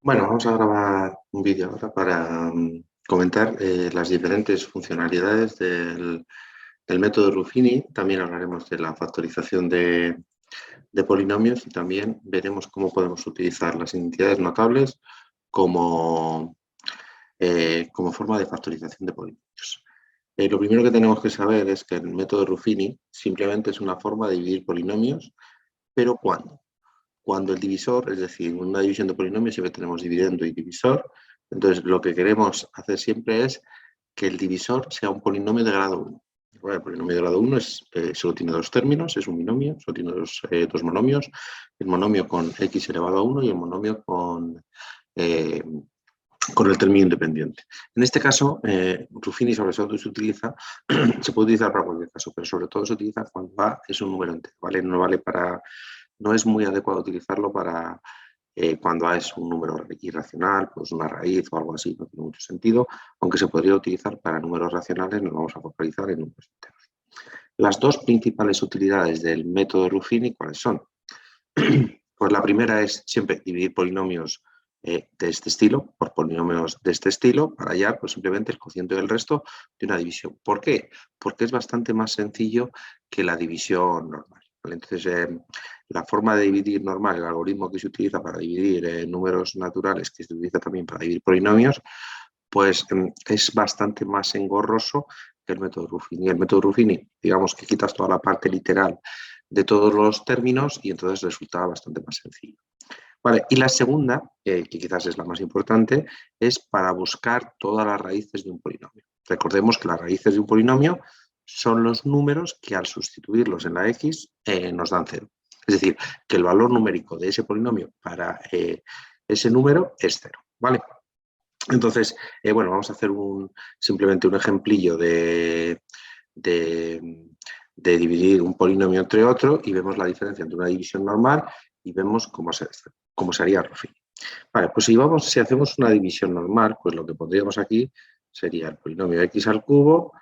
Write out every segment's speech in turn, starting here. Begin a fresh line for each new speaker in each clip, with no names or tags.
Bueno, vamos a grabar un vídeo ahora para comentar las diferentes funcionalidades del método Ruffini. También hablaremos de la factorización de polinomios y también veremos cómo podemos utilizar las identidades notables como, como forma de factorización de polinomios. Lo primero que tenemos que saber es que el método Ruffini simplemente es una forma de dividir polinomios, pero ¿cuándo? Cuando el divisor, es decir, en una división de polinomios siempre tenemos dividendo y divisor, entonces lo que queremos hacer siempre es que el divisor sea un polinomio de grado 1. El polinomio de grado 1 solo tiene dos términos, es un binomio, solo tiene dos monomios, el monomio con x elevado a 1 y el monomio con el término independiente. En este caso, Ruffini sobre todo se utiliza, se puede utilizar para cualquier caso, pero sobre todo se utiliza cuando A es un número entero, ¿vale? No es muy adecuado utilizarlo para cuando A es un número irracional, pues una raíz o algo así, no tiene mucho sentido, aunque se podría utilizar para números racionales, nos vamos a focalizar en números enteros. Las dos principales utilidades del método Ruffini, ¿cuáles son? Pues la primera es siempre dividir polinomios de este estilo por polinomios de este estilo para hallar pues, simplemente el cociente del resto de una división. ¿Por qué? Porque es bastante más sencillo que la división normal. ¿Vale? Entonces, la forma de dividir normal, el algoritmo que se utiliza para dividir números naturales, que se utiliza también para dividir polinomios, pues es bastante más engorroso que el método Ruffini. El método Ruffini, digamos que quitas toda la parte literal de todos los términos y entonces resulta bastante más sencillo. Vale, y la segunda, que quizás es la más importante, es para buscar todas las raíces de un polinomio. Recordemos que las raíces de un polinomio son los números que al sustituirlos en la x nos dan 0. Es decir, que el valor numérico de ese polinomio para ese número es 0. ¿Vale? Entonces, bueno, vamos a hacer simplemente un ejemplillo de dividir un polinomio entre otro y vemos la diferencia entre una división normal y vemos cómo se haría Ruffini. Vale, pues si hacemos una división normal, pues lo que pondríamos aquí sería el polinomio x al cubo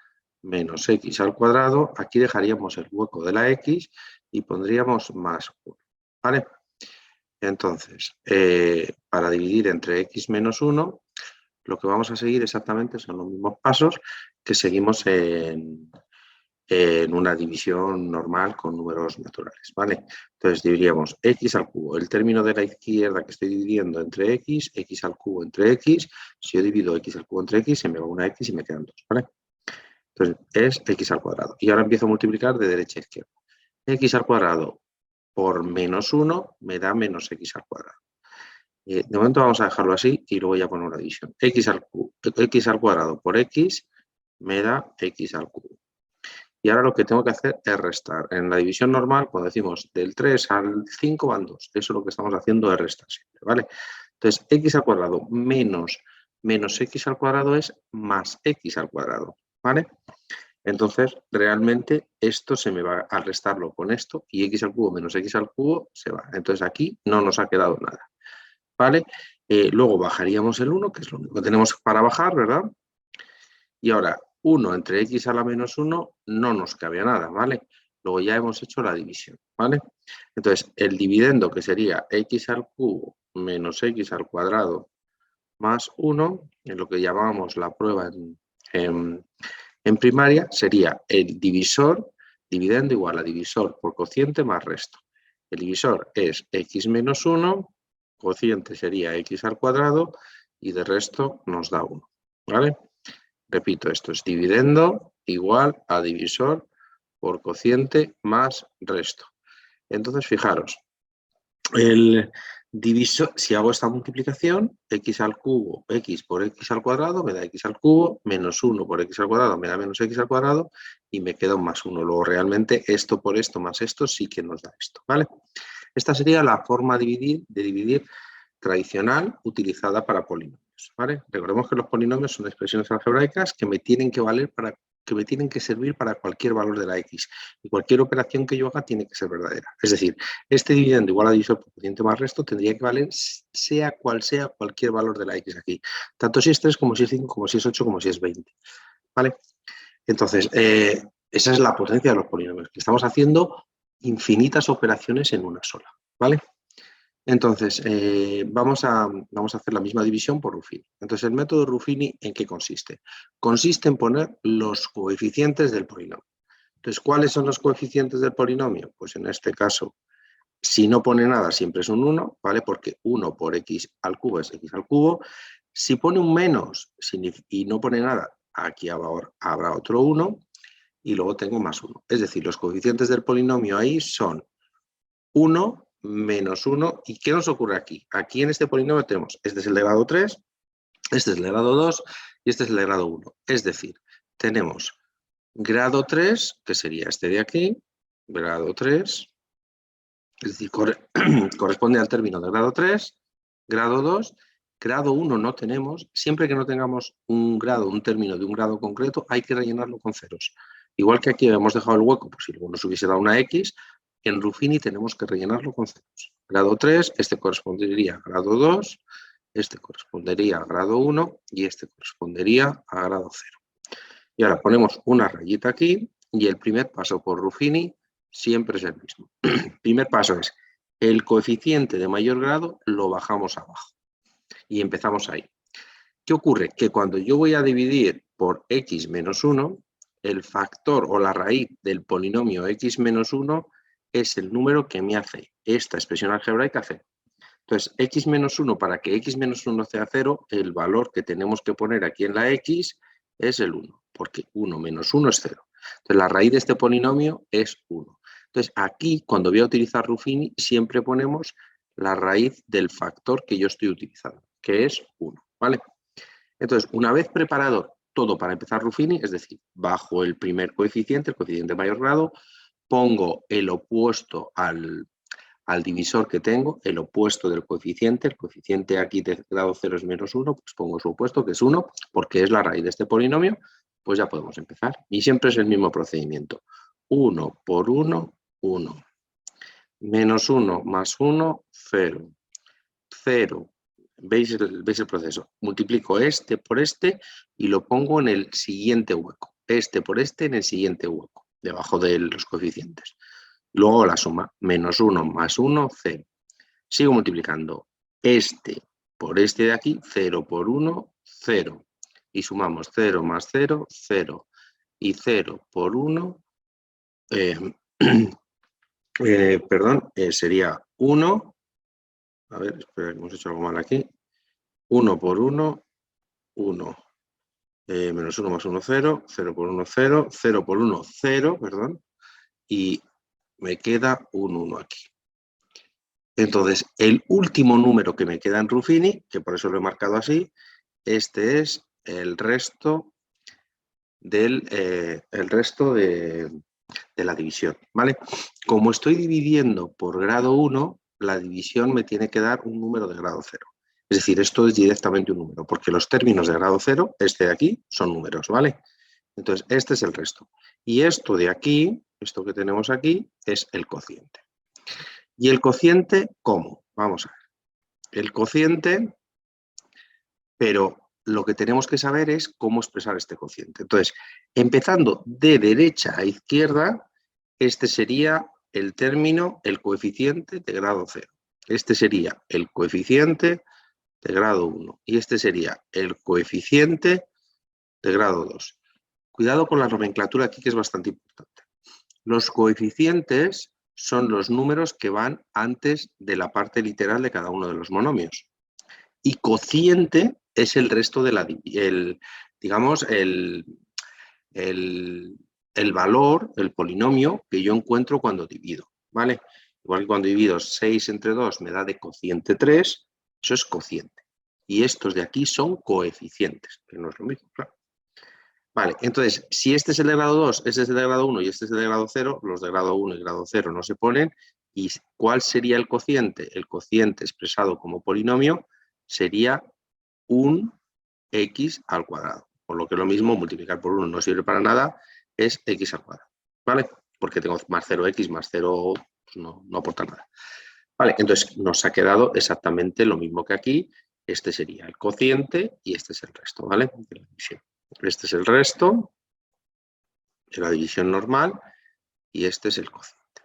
menos x al cuadrado. Aquí dejaríamos el hueco de la x y pondríamos más 1. ¿Vale? Entonces, para dividir entre x menos 1, lo que vamos a seguir exactamente son los mismos pasos que seguimos en una división normal con números naturales, ¿vale? Entonces dividiríamos x al cubo. El término de la izquierda que estoy dividiendo entre x al cubo entre x, si yo divido x al cubo entre x, se me va una x y me quedan 2, ¿vale? Entonces es x al cuadrado. Y ahora empiezo a multiplicar de derecha a izquierda. X al cuadrado por menos 1 me da menos x al cuadrado. De momento vamos a dejarlo así y luego ya poner una división. X al cuadrado por x me da x al cubo. Y ahora lo que tengo que hacer es restar. En la división normal, cuando decimos del 3 al 5 van 2. Eso lo que estamos haciendo es restar siempre, ¿vale? Entonces, x al cuadrado menos x al cuadrado es más x al cuadrado, ¿vale? Entonces, realmente esto se me va a restarlo con esto y x al cubo menos x al cubo se va. Entonces, aquí no nos ha quedado nada, ¿vale? Luego bajaríamos el 1, que es lo único que tenemos para bajar, ¿verdad? Y ahora, 1 entre x a la menos 1 no nos cabe nada, ¿vale? Luego ya hemos hecho la división, ¿vale? Entonces, el dividendo, que sería x al cubo menos x al cuadrado más 1, en lo que llamábamos la prueba en primaria, sería el divisor, dividendo igual a divisor por cociente más resto. El divisor es x menos 1, cociente sería x al cuadrado y de resto nos da 1, ¿vale? Repito, esto es dividendo igual a divisor por cociente más resto. Entonces, fijaros, el divisor, si hago esta multiplicación, x al cubo, x por x al cuadrado me da x al cubo, menos 1 por x al cuadrado me da menos x al cuadrado y me queda un más 1. Luego, realmente, esto por esto más esto sí que nos da esto, ¿vale? Esta sería la forma de dividir tradicional utilizada para polinomios, ¿vale? Recordemos que los polinomios son expresiones algebraicas que me tienen que servir para cualquier valor de la x y cualquier operación que yo haga tiene que ser verdadera. Es decir, este dividendo igual a divisor por cociente más resto tendría que valer sea cual sea cualquier valor de la x aquí, tanto si es 3 como si es 5, como si es 8, como si es 20, ¿vale? Entonces, esa es la potencia de los polinomios, que estamos haciendo infinitas operaciones en una sola, ¿vale? Entonces, vamos a hacer la misma división por Ruffini. Entonces, el método Ruffini, ¿en qué consiste? Consiste en poner los coeficientes del polinomio. Entonces, ¿cuáles son los coeficientes del polinomio? Pues en este caso, si no pone nada, siempre es un 1, ¿vale? Porque 1 por x al cubo es x al cubo. Si pone un menos y no pone nada, aquí habrá otro 1 y luego tengo más 1. Es decir, los coeficientes del polinomio ahí son 1 menos 1. ¿Y qué nos ocurre aquí? Aquí en este polinomio tenemos, este es el de grado 3, este es el de grado 2 y este es el de grado 1. Es decir, tenemos grado 3, que sería este de aquí, grado 3, es decir, corresponde al término de grado 3, grado 2, grado 1 no tenemos. Siempre que no tengamos un grado, un término de un grado concreto, hay que rellenarlo con ceros. Igual que aquí hemos dejado el hueco, por si luego nos hubiese dado una X, en Ruffini tenemos que rellenarlo con ceros. Grado 3, este correspondería a grado 2, este correspondería a grado 1 y este correspondería a grado 0. Y ahora ponemos una rayita aquí y el primer paso por Ruffini siempre es el mismo. El primer paso es el coeficiente de mayor grado lo bajamos abajo y empezamos ahí. ¿Qué ocurre? Que cuando yo voy a dividir por x menos 1, el factor o la raíz del polinomio x menos 1 es el número que me hace esta expresión algebraica 0. Entonces, x menos 1, para que x menos 1 sea 0, el valor que tenemos que poner aquí en la x es el 1, porque 1 menos 1 es 0. Entonces, la raíz de este polinomio es 1. Entonces, aquí, cuando voy a utilizar Ruffini, siempre ponemos la raíz del factor que yo estoy utilizando, que es 1, ¿vale? Entonces, una vez preparado todo para empezar Ruffini, es decir, bajo el primer coeficiente, el coeficiente de mayor grado, pongo el opuesto al divisor que tengo, el opuesto del coeficiente. El coeficiente aquí de grado 0 es menos 1, pues pongo su opuesto, que es 1, porque es la raíz de este polinomio, pues ya podemos empezar. Y siempre es el mismo procedimiento. 1 por 1, 1. Menos 1 más 1, 0. 0. ¿Veis el proceso? Multiplico este por este y lo pongo en el siguiente hueco. Este por este en el siguiente hueco, debajo de los coeficientes. Luego la suma, menos 1 más 1, 0. Sigo multiplicando este por este de aquí, 0 por 1, 0. Y sumamos 0 más 0, 0. Y 0 por 1, sería 1. A ver, espera, hemos hecho algo mal aquí. 1 por 1, 1. Menos 1 más 1, 0. 0 por 1, 0. 0 por 1, 0, perdón. Y me queda un 1 aquí. Entonces, el último número que me queda en Ruffini, que por eso lo he marcado así, este es el resto de la división, ¿vale? Como estoy dividiendo por grado 1, la división me tiene que dar un número de grado 0. Es decir, esto es directamente un número, porque los términos de grado 0, este de aquí, son números, ¿vale? Entonces, este es el resto. Y esto de aquí, esto que tenemos aquí, es el cociente. ¿Y el cociente cómo? Vamos a ver. El cociente, pero lo que tenemos que saber es cómo expresar este cociente. Entonces, empezando de derecha a izquierda, este sería el término, el coeficiente de grado 0. Este sería el coeficiente de grado 1 y este sería el coeficiente de grado 2. Cuidado con la nomenclatura aquí, que es bastante importante. Los coeficientes son los números que van antes de la parte literal de cada uno de los monomios. Y cociente es el resto de digamos, el valor, el polinomio que yo encuentro cuando divido, ¿vale? Igual que cuando divido 6 entre 2 me da de cociente 3, eso es cociente. Y estos de aquí son coeficientes, que no es lo mismo, claro. Vale, entonces, si este es el de grado 2, este es el de grado 1 y este es el de grado 0, los de grado 1 y grado 0 no se ponen. ¿Y cuál sería el cociente? El cociente expresado como polinomio sería un x al cuadrado. Por lo que lo mismo, multiplicar por 1 no sirve para nada, es x al cuadrado. ¿Vale? Porque tengo más 0x más 0, pues no aporta nada. Vale, entonces nos ha quedado exactamente lo mismo que aquí. Este sería el cociente y este es el resto, ¿vale? De la división. Este es el resto de la división normal y este es el cociente.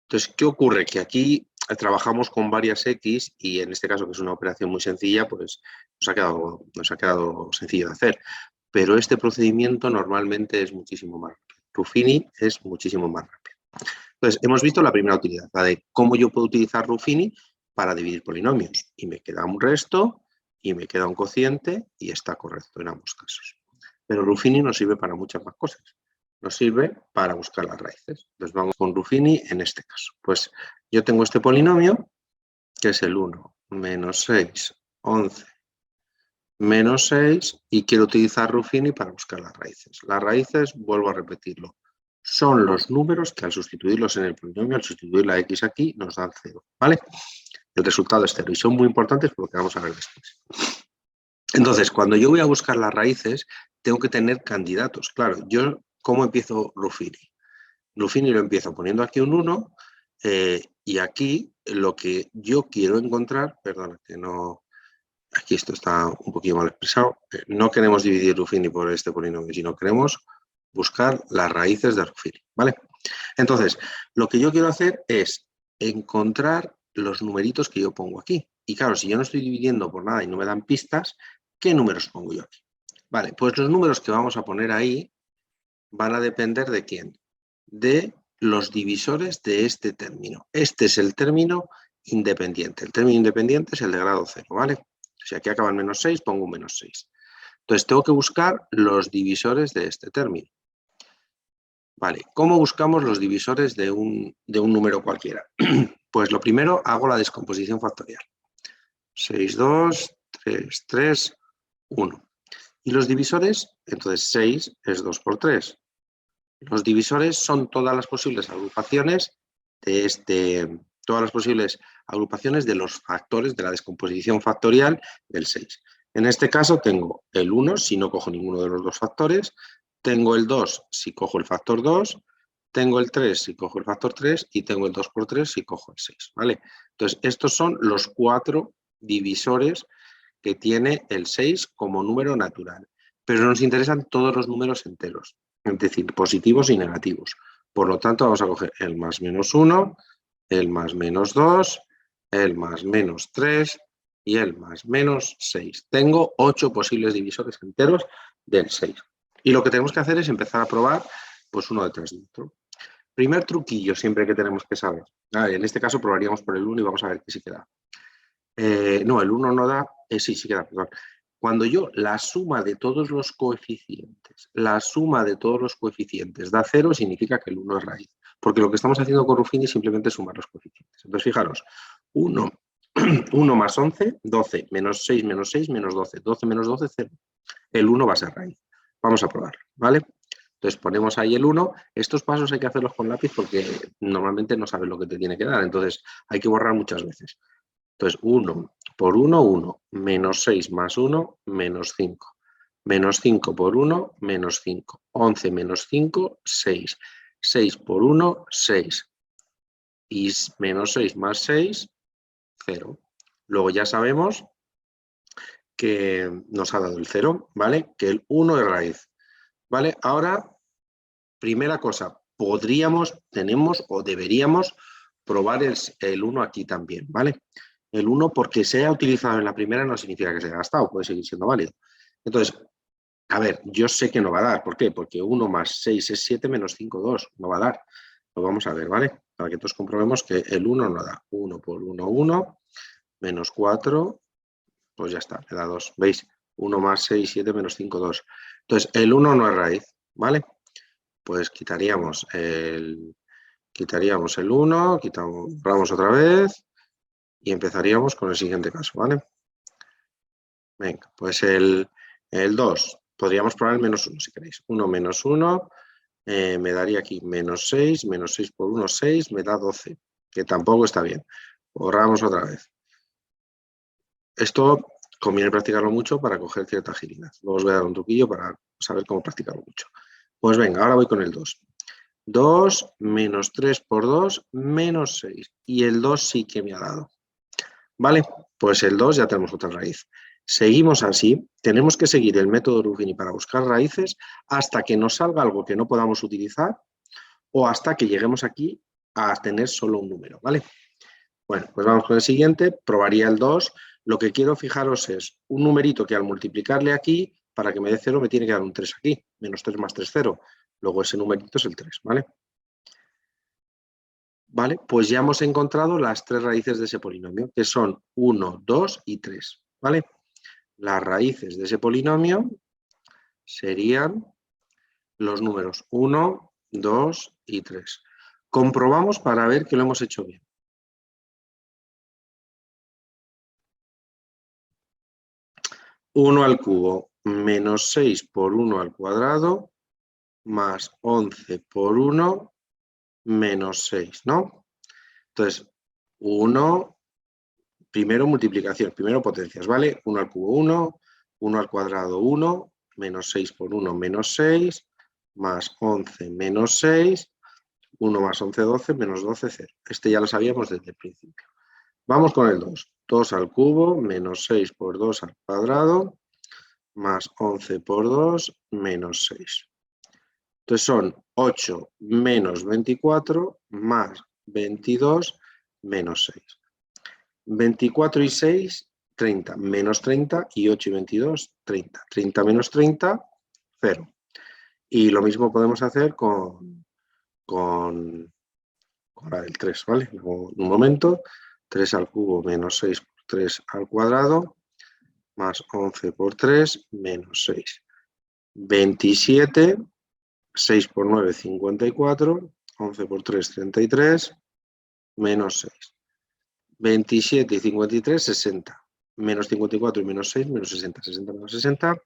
Entonces, ¿qué ocurre? Que aquí trabajamos con varias X y en este caso, que es una operación muy sencilla, pues nos ha quedado sencillo de hacer. Pero este procedimiento normalmente es muchísimo más rápido. Ruffini es muchísimo más rápido. Entonces, hemos visto la primera utilidad, la de cómo yo puedo utilizar Ruffini para dividir polinomios. Y me queda un resto y me queda un cociente y está correcto en ambos casos. Pero Ruffini nos sirve para muchas más cosas. Nos sirve para buscar las raíces. Entonces vamos con Ruffini en este caso. Pues yo tengo este polinomio, que es el 1 menos 6, 11, menos 6, y quiero utilizar Ruffini para buscar las raíces. Las raíces, vuelvo a repetirlo, son los números que al sustituirlos en el polinomio, al sustituir la X aquí, nos dan 0, ¿vale? El resultado es 0 y son muy importantes por lo que vamos a ver después. Entonces, cuando yo voy a buscar las raíces, tengo que tener candidatos. Claro, yo, ¿cómo empiezo Ruffini? Ruffini lo empiezo poniendo aquí un 1 y aquí lo que yo quiero encontrar, perdona, que no, aquí esto está un poquito mal expresado, no queremos dividir Ruffini por este polinomio, sino queremos buscar las raíces de Ruffini, ¿vale? Entonces, lo que yo quiero hacer es encontrar los numeritos que yo pongo aquí. Y claro, si yo no estoy dividiendo por nada y no me dan pistas, ¿qué números pongo yo aquí? Vale, pues los números que vamos a poner ahí van a depender ¿de quién? De los divisores de este término. Este es el término independiente. El término independiente es el de grado 0, ¿vale? Si aquí acaba en menos 6, pongo un menos 6. Entonces tengo que buscar los divisores de este término. Vale, ¿cómo buscamos los divisores de un número cualquiera? Pues lo primero, hago la descomposición factorial. 6, 2, 3, 3, 1. ¿Y los divisores? Entonces 6 es 2 por 3. Los divisores son todas las posibles agrupaciones de los factores de la descomposición factorial del 6. En este caso tengo el 1 si no cojo ninguno de los dos factores, tengo el 2 si cojo el factor 2, tengo el 3 si cojo el factor 3 y tengo el 2 por 3 si cojo el 6, ¿vale? Entonces, estos son los 4 divisores que tiene el 6 como número natural. Pero nos interesan todos los números enteros, es decir, positivos y negativos. Por lo tanto, vamos a coger el más menos 1, el más menos 2, el más menos 3 y el más menos 6. Tengo 8 posibles divisores enteros del 6. Y lo que tenemos que hacer es empezar a probar pues uno detrás de otro. Primer truquillo siempre que tenemos que saber. En este caso probaríamos por el 1 y vamos a ver qué sí queda. No, el 1 no da, sí queda, perdón. Cuando yo la suma de todos los coeficientes, da 0, significa que el 1 es raíz. Porque lo que estamos haciendo con Ruffini es simplemente sumar los coeficientes. Entonces, fijaros, 1 más 11, 12, menos 6, menos 6, menos 12. 12 menos 12, 0. El 1 va a ser raíz. Vamos a probarlo, ¿vale? Entonces ponemos ahí el 1. Estos pasos hay que hacerlos con lápiz porque normalmente no sabes lo que te tiene que dar. Entonces hay que borrar muchas veces. Entonces 1 por 1, 1. Menos 6 más 1, menos 5. Menos 5 por 1, menos 5. 11 menos 5, 6. 6 por 1, 6. Y menos 6 más 6, 0. Luego ya sabemos que nos ha dado el 0, ¿vale? Que el 1 es raíz, ¿vale? Ahora, primera cosa, tenemos o deberíamos probar el 1 aquí también, ¿vale? El 1 porque se haya utilizado en la primera no significa que se haya gastado, puede seguir siendo válido. Entonces, a ver, yo sé que no va a dar, ¿por qué? Porque 1 más 6 es 7 menos 5, 2, no va a dar. Lo vamos a ver, ¿vale? Para que todos comprobemos que el 1 no da. 1 por 1, 1, menos 4, pues ya está, me da 2. ¿Veis? 1 más 6, 7 menos 5, 2. Entonces, el 1 no es raíz, ¿vale? Pues quitaríamos el 1, borramos otra vez y empezaríamos con el siguiente caso, ¿vale? Venga, pues el 2, podríamos probar el menos 1 si queréis. 1 menos 1, me daría aquí menos 6 por 1, 6, me da 12, que tampoco está bien. Borramos otra vez. Esto conviene practicarlo mucho para coger cierta agilidad. Luego os voy a dar un truquillo para saber cómo practicarlo mucho. Pues venga, ahora voy con el 2. 2 menos 3 por 2, menos 6. Y el 2 sí que me ha dado. ¿Vale? Pues el 2 ya tenemos otra raíz. Seguimos así. Tenemos que seguir el método Ruffini para buscar raíces hasta que nos salga algo que no podamos utilizar o hasta que lleguemos aquí a tener solo un número. ¿Vale? Bueno, pues vamos con el siguiente, probaría el 2. Lo que quiero fijaros es un numerito que al multiplicarle aquí, para que me dé 0, me tiene que dar un 3 aquí. Menos 3 más 3, 0. Luego ese numerito es el 3, ¿vale? Vale, pues ya hemos encontrado las 3 raíces de ese polinomio, que son 1, 2 y 3, ¿vale? Las raíces de ese polinomio serían los números 1, 2 y 3. Comprobamos para ver que lo hemos hecho bien. 1 al cubo menos 6 por 1 al cuadrado más 11 por 1 menos 6, ¿no? Entonces, 1, primero multiplicación, primero potencias, ¿vale? 1 al cubo 1, 1 al cuadrado 1, menos 6 por 1 menos 6, más 11 menos 6, 1 más 11, 12, menos 12, 0. Este ya lo sabíamos desde el principio. Vamos con el 2. 2 al cubo menos 6 por 2 al cuadrado más 11 por 2 menos 6. Entonces son 8 menos 24 más 22 menos 6. 24 y 6, 30. Menos 30 y 8 y 22, 30. 30 menos 30, 0. Y lo mismo podemos hacer con la del 3, ¿vale? Luego, un momento, 3 al cubo menos 6 por 3 al cuadrado más 11 por 3 menos 6. 27, 6 por 9, 54, 11 por 3, 33, menos 6. 27 y 53, 60. Menos 54 y menos 6, menos 60. 60 menos 60,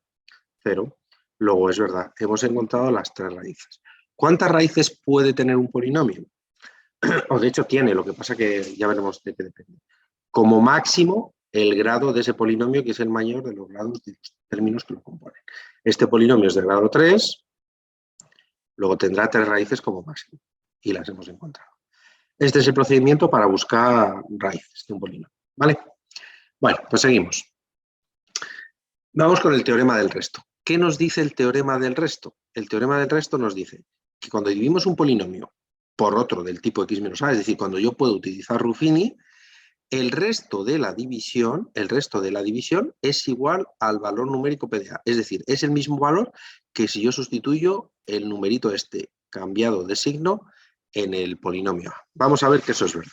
0. Luego, es verdad, hemos encontrado las 3 raíces. ¿Cuántas raíces puede tener un polinomio? O de hecho tiene, lo que pasa que ya veremos de qué depende. Como máximo, el grado de ese polinomio, que es el mayor de los grados de los términos que lo componen. Este polinomio es de grado 3, luego tendrá 3 raíces como máximo, y las hemos encontrado. Este es el procedimiento para buscar raíces de un polinomio, ¿vale? Bueno, pues seguimos. Vamos con el teorema del resto. ¿Qué nos dice el teorema del resto? El teorema del resto nos dice que cuando dividimos un polinomio por otro del tipo x menos a, es decir, cuando yo puedo utilizar Ruffini, el resto de la división es igual al valor numérico P de A. Es decir, es el mismo valor que si yo sustituyo el numerito este cambiado de signo en el polinomio A. Vamos a ver que eso es verdad.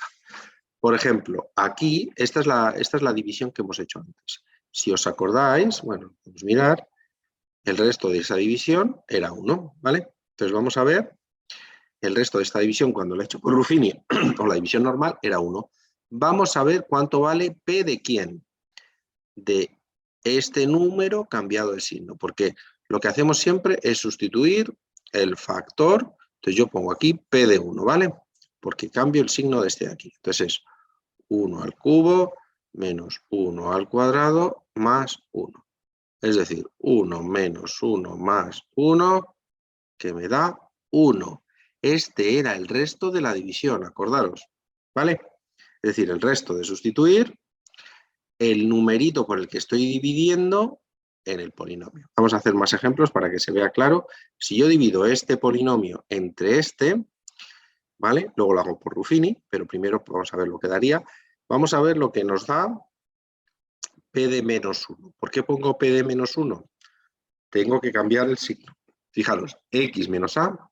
Por ejemplo, aquí, esta es la división que hemos hecho antes. Si os acordáis, bueno, vamos a mirar, el resto de esa división era 1, ¿vale? Entonces vamos a ver, el resto de esta división, cuando la he hecho por Ruffini, o la división normal, era 1. Vamos a ver cuánto vale P de quién. De este número cambiado de signo, porque lo que hacemos siempre es sustituir el factor. Entonces yo pongo aquí P de 1, ¿vale? Porque cambio el signo de este de aquí. Entonces es 1 al cubo menos 1 al cuadrado más 1. Es decir, 1 menos 1 más 1, que me da 1. Este era el resto de la división, acordaros, ¿vale? Es decir, el resto de sustituir el numerito por el que estoy dividiendo en el polinomio. Vamos a hacer más ejemplos para que se vea claro. Si yo divido este polinomio entre este, ¿vale? Luego lo hago por Ruffini, pero primero vamos a ver lo que daría. Vamos a ver lo que nos da P de menos 1. ¿Por qué pongo P de menos 1? Tengo que cambiar el signo. Fijaros, x menos a,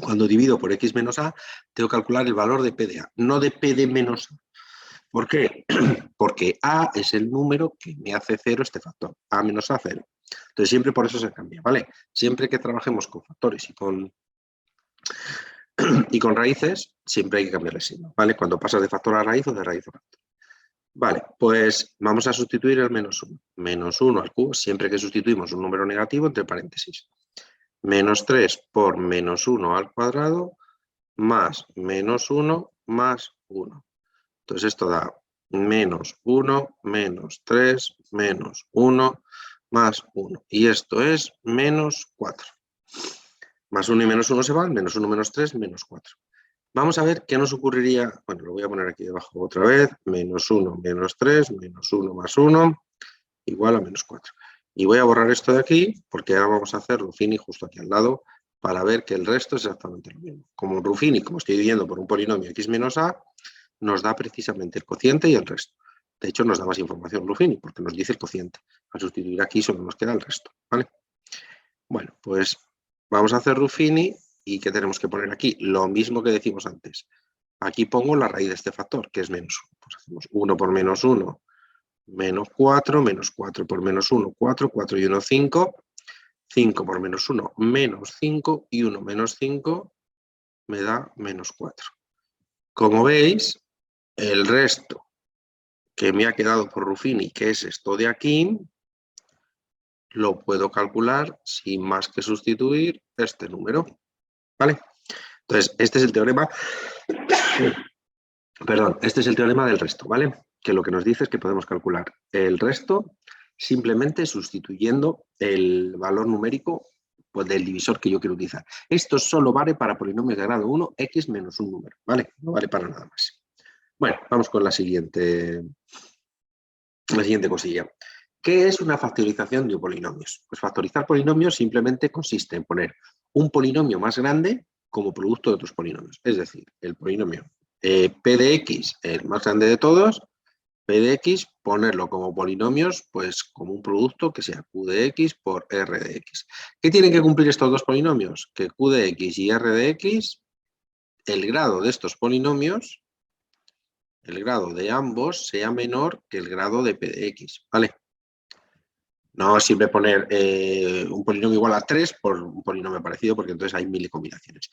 cuando divido por x menos a, tengo que calcular el valor de P de a, no de P de menos a. ¿Por qué? Porque a es el número que me hace 0 este factor, a menos a 0. Entonces siempre por eso se cambia, ¿vale? Siempre que trabajemos con factores y con raíces, siempre hay que cambiar el signo, ¿vale? Cuando pasas de factor a raíz o de raíz a factor. Vale, pues vamos a sustituir el menos 1. Menos 1 al cubo, siempre que sustituimos un número negativo entre paréntesis. Menos 3 por menos 1 al cuadrado más menos 1 más 1. Entonces esto da menos 1, menos 3, menos 1, más 1. Y esto es menos 4. Más 1 y menos 1 se van, menos 1, menos 3, menos 4. Vamos a ver qué nos ocurriría. Bueno, lo voy a poner aquí debajo otra vez. Menos 1, menos 3, menos 1 más 1, igual a menos 4. Y voy a borrar esto de aquí, porque ahora vamos a hacer Ruffini justo aquí al lado, para ver que el resto es exactamente lo mismo. Como Ruffini, como estoy dividiendo por un polinomio x menos a, nos da precisamente el cociente y el resto. De hecho, nos da más información Ruffini, porque nos dice el cociente. Al sustituir aquí solo nos queda el resto, ¿vale? Bueno, pues vamos a hacer Ruffini y ¿qué tenemos que poner aquí? Lo mismo que decimos antes. Aquí pongo la raíz de este factor, que es menos 1. Pues hacemos 1 por menos 1, menos 4 por menos 1, 4 y 1, 5. 5 por menos 1, menos 5, y 1 menos 5 me da menos 4. Como veis, el resto que me ha quedado por Ruffini, que es esto de aquí, lo puedo calcular sin más que sustituir este número, ¿vale? Entonces, este es el teorema, perdón, este es el teorema del resto, ¿vale? Que lo que nos dice es que podemos calcular el resto simplemente sustituyendo el valor numérico pues, del divisor que yo quiero utilizar. Esto solo vale para polinomios de grado 1, x menos un número, ¿vale? No vale para nada más. Bueno, vamos con la siguiente cosilla. ¿Qué es una factorización de polinomios? Pues factorizar polinomios simplemente consiste en poner un polinomio más grande como producto de otros polinomios. Es decir, el polinomio p de x, el más grande de todos, p de x, ponerlo como polinomios, pues como un producto que sea q de x por r de x. ¿Qué tienen que cumplir estos dos polinomios? Que q de x y r de x, el grado de estos polinomios, el grado de ambos sea menor que el grado de p de x, ¿vale? No sirve poner un polinomio igual a 3 por un polinomio parecido, porque entonces hay 1000 combinaciones.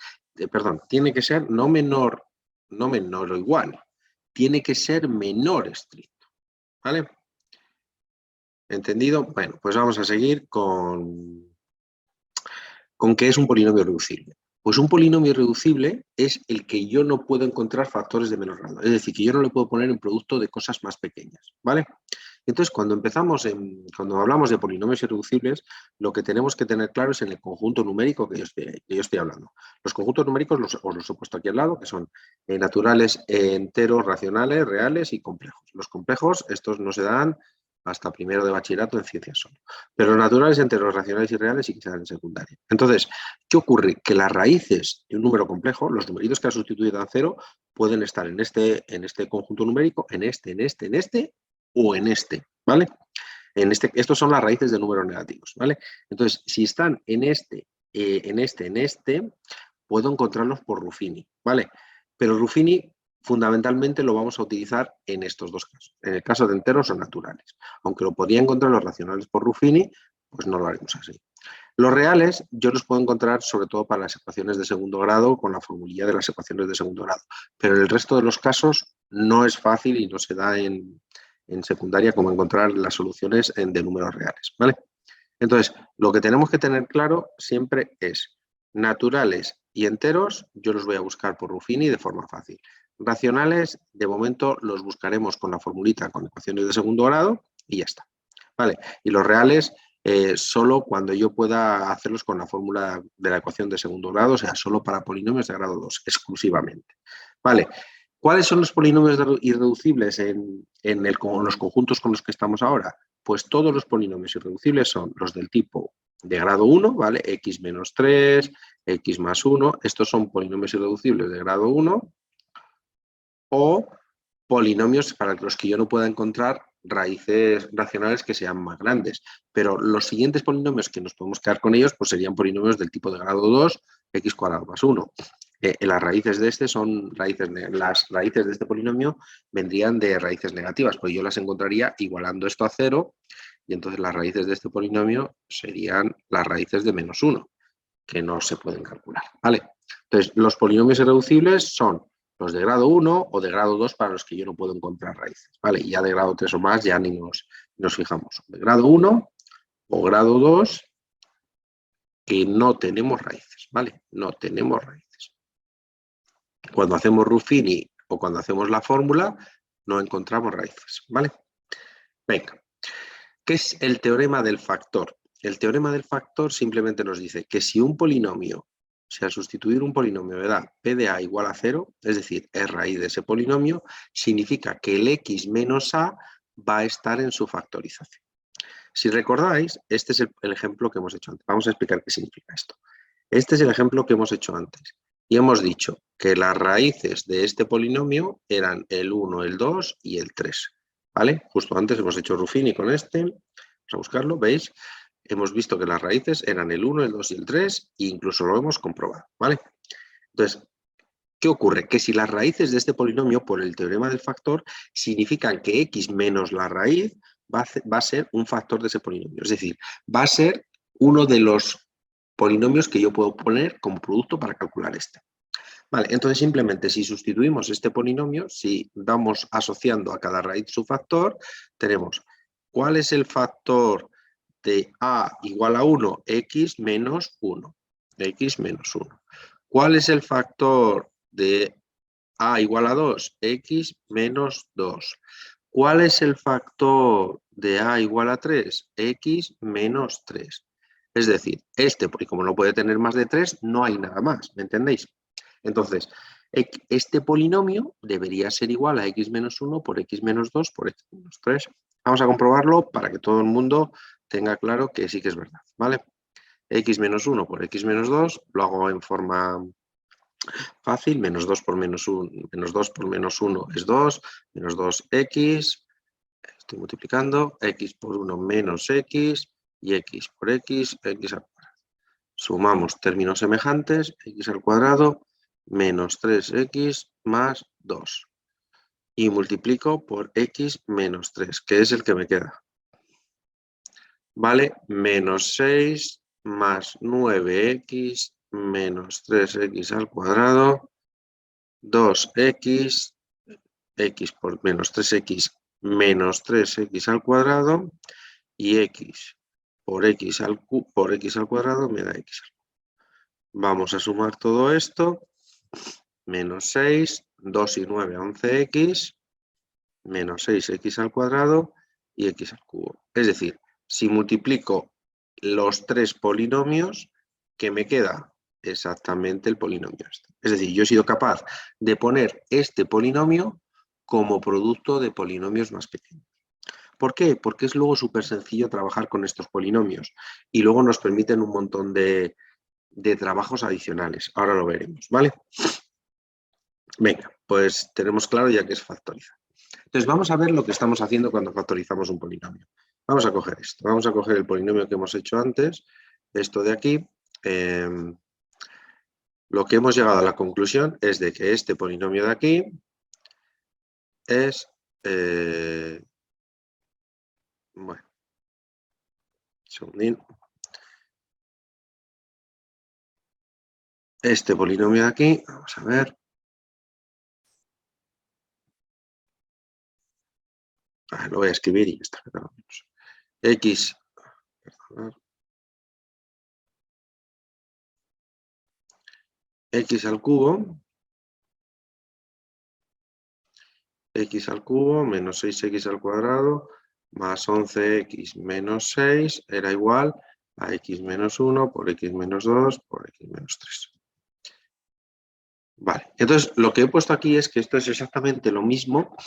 Perdón, tiene que ser no menor o igual, tiene que ser menor estricto, ¿vale? ¿Entendido? Bueno, pues vamos a seguir con qué es un polinomio reducible. Pues un polinomio reducible es el que yo no puedo encontrar factores de menor grado, es decir, que yo no le puedo poner en producto de cosas más pequeñas, ¿vale? Entonces, cuando hablamos de polinomios irreducibles, lo que tenemos que tener claro es en el conjunto numérico que yo estoy hablando. Los conjuntos numéricos os los he puesto aquí al lado, que son naturales, enteros, racionales, reales y complejos. Los complejos, estos no se dan hasta primero de bachillerato en ciencias solo. Pero los naturales, enteros, racionales y reales sí que se dan en secundaria. Entonces, ¿qué ocurre? Que las raíces de un número complejo, los numeritos que ha sustituido a cero, pueden estar en este conjunto numérico, en este o en este, ¿vale? Estos son las raíces de números negativos, ¿vale? Entonces, si están en este, puedo encontrarlos por Ruffini, ¿vale? Pero Ruffini fundamentalmente lo vamos a utilizar en estos dos casos, en el caso de enteros o naturales. Aunque lo podría encontrar los racionales por Ruffini, pues no lo haremos así. Los reales yo los puedo encontrar sobre todo para las ecuaciones de segundo grado con la formulilla de las ecuaciones de segundo grado, pero en el resto de los casos no es fácil y no se da en secundaria como encontrar las soluciones de números reales, ¿vale? Entonces, lo que tenemos que tener claro siempre es naturales y enteros, yo los voy a buscar por Ruffini de forma fácil. Racionales, de momento los buscaremos con la formulita con ecuaciones de segundo grado y ya está, ¿vale? Y los reales, solo cuando yo pueda hacerlos con la fórmula de la ecuación de segundo grado, o sea, solo para polinomios de grado 2, exclusivamente, ¿vale? ¿Cuáles son los polinomios irreducibles en los conjuntos con los que estamos ahora? Pues todos los polinomios irreducibles son los del tipo de grado 1, ¿vale? X menos 3, X más 1. Estos son polinomios irreducibles de grado 1 o polinomios para los que yo no pueda encontrar raíces racionales que sean más grandes. Pero los siguientes polinomios que nos podemos quedar con ellos pues serían polinomios del tipo de grado 2, X cuadrado más 1. Las raíces de este son las raíces de este polinomio vendrían de raíces negativas, pues yo las encontraría igualando esto a 0 y entonces las raíces de este polinomio serían las raíces de menos 1, que no se pueden calcular, ¿vale? Entonces, los polinomios irreducibles son los de grado 1 o de grado 2 para los que yo no puedo encontrar raíces, ¿vale? Y ya de grado 3 o más ya ni nos fijamos. De grado 1 o grado 2 que no tenemos raíces, ¿vale? No tenemos raíces. Cuando hacemos Ruffini o cuando hacemos la fórmula, no encontramos raíces, ¿vale? Venga, ¿qué es el teorema del factor? El teorema del factor simplemente nos dice que si un polinomio, o sea, sustituir un polinomio me da p de a igual a 0, es decir, es raíz de ese polinomio, significa que el x menos a va a estar en su factorización. Si recordáis, este es el ejemplo que hemos hecho antes. Vamos a explicar qué significa esto. Este es el ejemplo que hemos hecho antes. Y hemos dicho que las raíces de este polinomio eran el 1, el 2 y el 3. ¿Vale? Justo antes hemos hecho Ruffini con este. Vamos a buscarlo, ¿veis? Hemos visto que las raíces eran el 1, el 2 y el 3 e incluso lo hemos comprobado. ¿Vale? Entonces, ¿qué ocurre? Que si las raíces de este polinomio, por el teorema del factor, significan que x menos la raíz va a ser un factor de ese polinomio. Es decir, va a ser uno de los polinomios que yo puedo poner como producto para calcular este. Vale, entonces simplemente si sustituimos este polinomio, si vamos asociando a cada raíz su factor, tenemos ¿cuál es el factor de a igual a 1? X menos 1. X menos 1. ¿Cuál es el factor de a igual a 2? X menos 2. ¿Cuál es el factor de a igual a 3? X menos 3. Es decir, este, porque como no puede tener más de 3, no hay nada más, ¿me entendéis? Entonces, este polinomio debería ser igual a x menos 1 por x menos 2 por x menos 3. Vamos a comprobarlo para que todo el mundo tenga claro que sí que es verdad, ¿vale? X menos 1 por x menos 2, lo hago en forma fácil, menos 2 por menos 1, menos 2 por menos 1 es 2, menos 2x, estoy multiplicando, x por 1 menos x, y x por x, x al cuadrado. Sumamos términos semejantes, x al cuadrado menos 3x más 2. Y multiplico por x menos 3, que es el que me queda. Vale, menos 6 más 9x menos 3x al cuadrado, 2x, x por menos 3x menos 3x al cuadrado, y x por x al cuadrado me da x al cuadrado. Vamos a sumar todo esto, menos 6, 2 y 9, 11x, menos 6x al cuadrado y x al cubo. Es decir, si multiplico los tres polinomios, ¿qué me queda? Exactamente el polinomio este. Es decir, yo he sido capaz de poner este polinomio como producto de polinomios más pequeños. ¿Por qué? Porque es luego súper sencillo trabajar con estos polinomios y luego nos permiten un montón de trabajos adicionales. Ahora lo veremos, ¿vale? Venga, pues tenemos claro ya que es factorizar. Entonces vamos a ver lo que estamos haciendo cuando factorizamos un polinomio. Vamos a coger esto, vamos a coger el polinomio que hemos hecho antes, esto de aquí. Lo que hemos llegado a la conclusión es de que este polinomio de aquí es, bueno, segundín. Este polinomio de aquí, vamos a ver. Lo voy a escribir y ya está. X, perdón, x al cubo menos 6x al cuadrado más 11x menos 6 era igual a x menos 1 por x menos 2 por x menos 3. Vale, entonces lo que he puesto aquí es que esto es exactamente lo mismo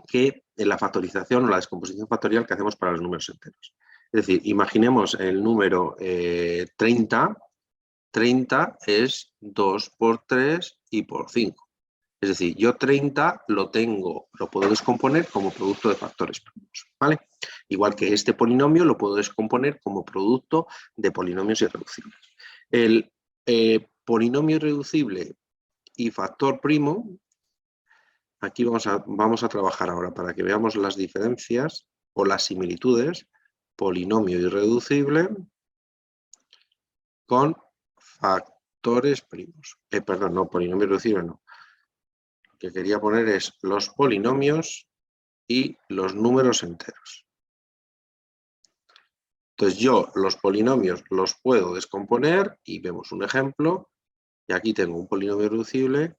que en la factorización o la descomposición factorial que hacemos para los números enteros. Es decir, imaginemos el número 30. 30 es 2 por 3 y por 5. Es decir, yo 30 lo puedo descomponer como producto de factores primos, ¿vale? Igual que este polinomio lo puedo descomponer como producto de polinomios irreducibles. El polinomio irreducible y factor primo, aquí vamos a trabajar ahora para que veamos las diferencias o las similitudes, polinomio irreducible con factores primos. Perdón, no, polinomio irreducible no. Lo que quería poner es los polinomios y los números enteros. Entonces yo los polinomios los puedo descomponer y vemos un ejemplo. Y aquí tengo un polinomio irreducible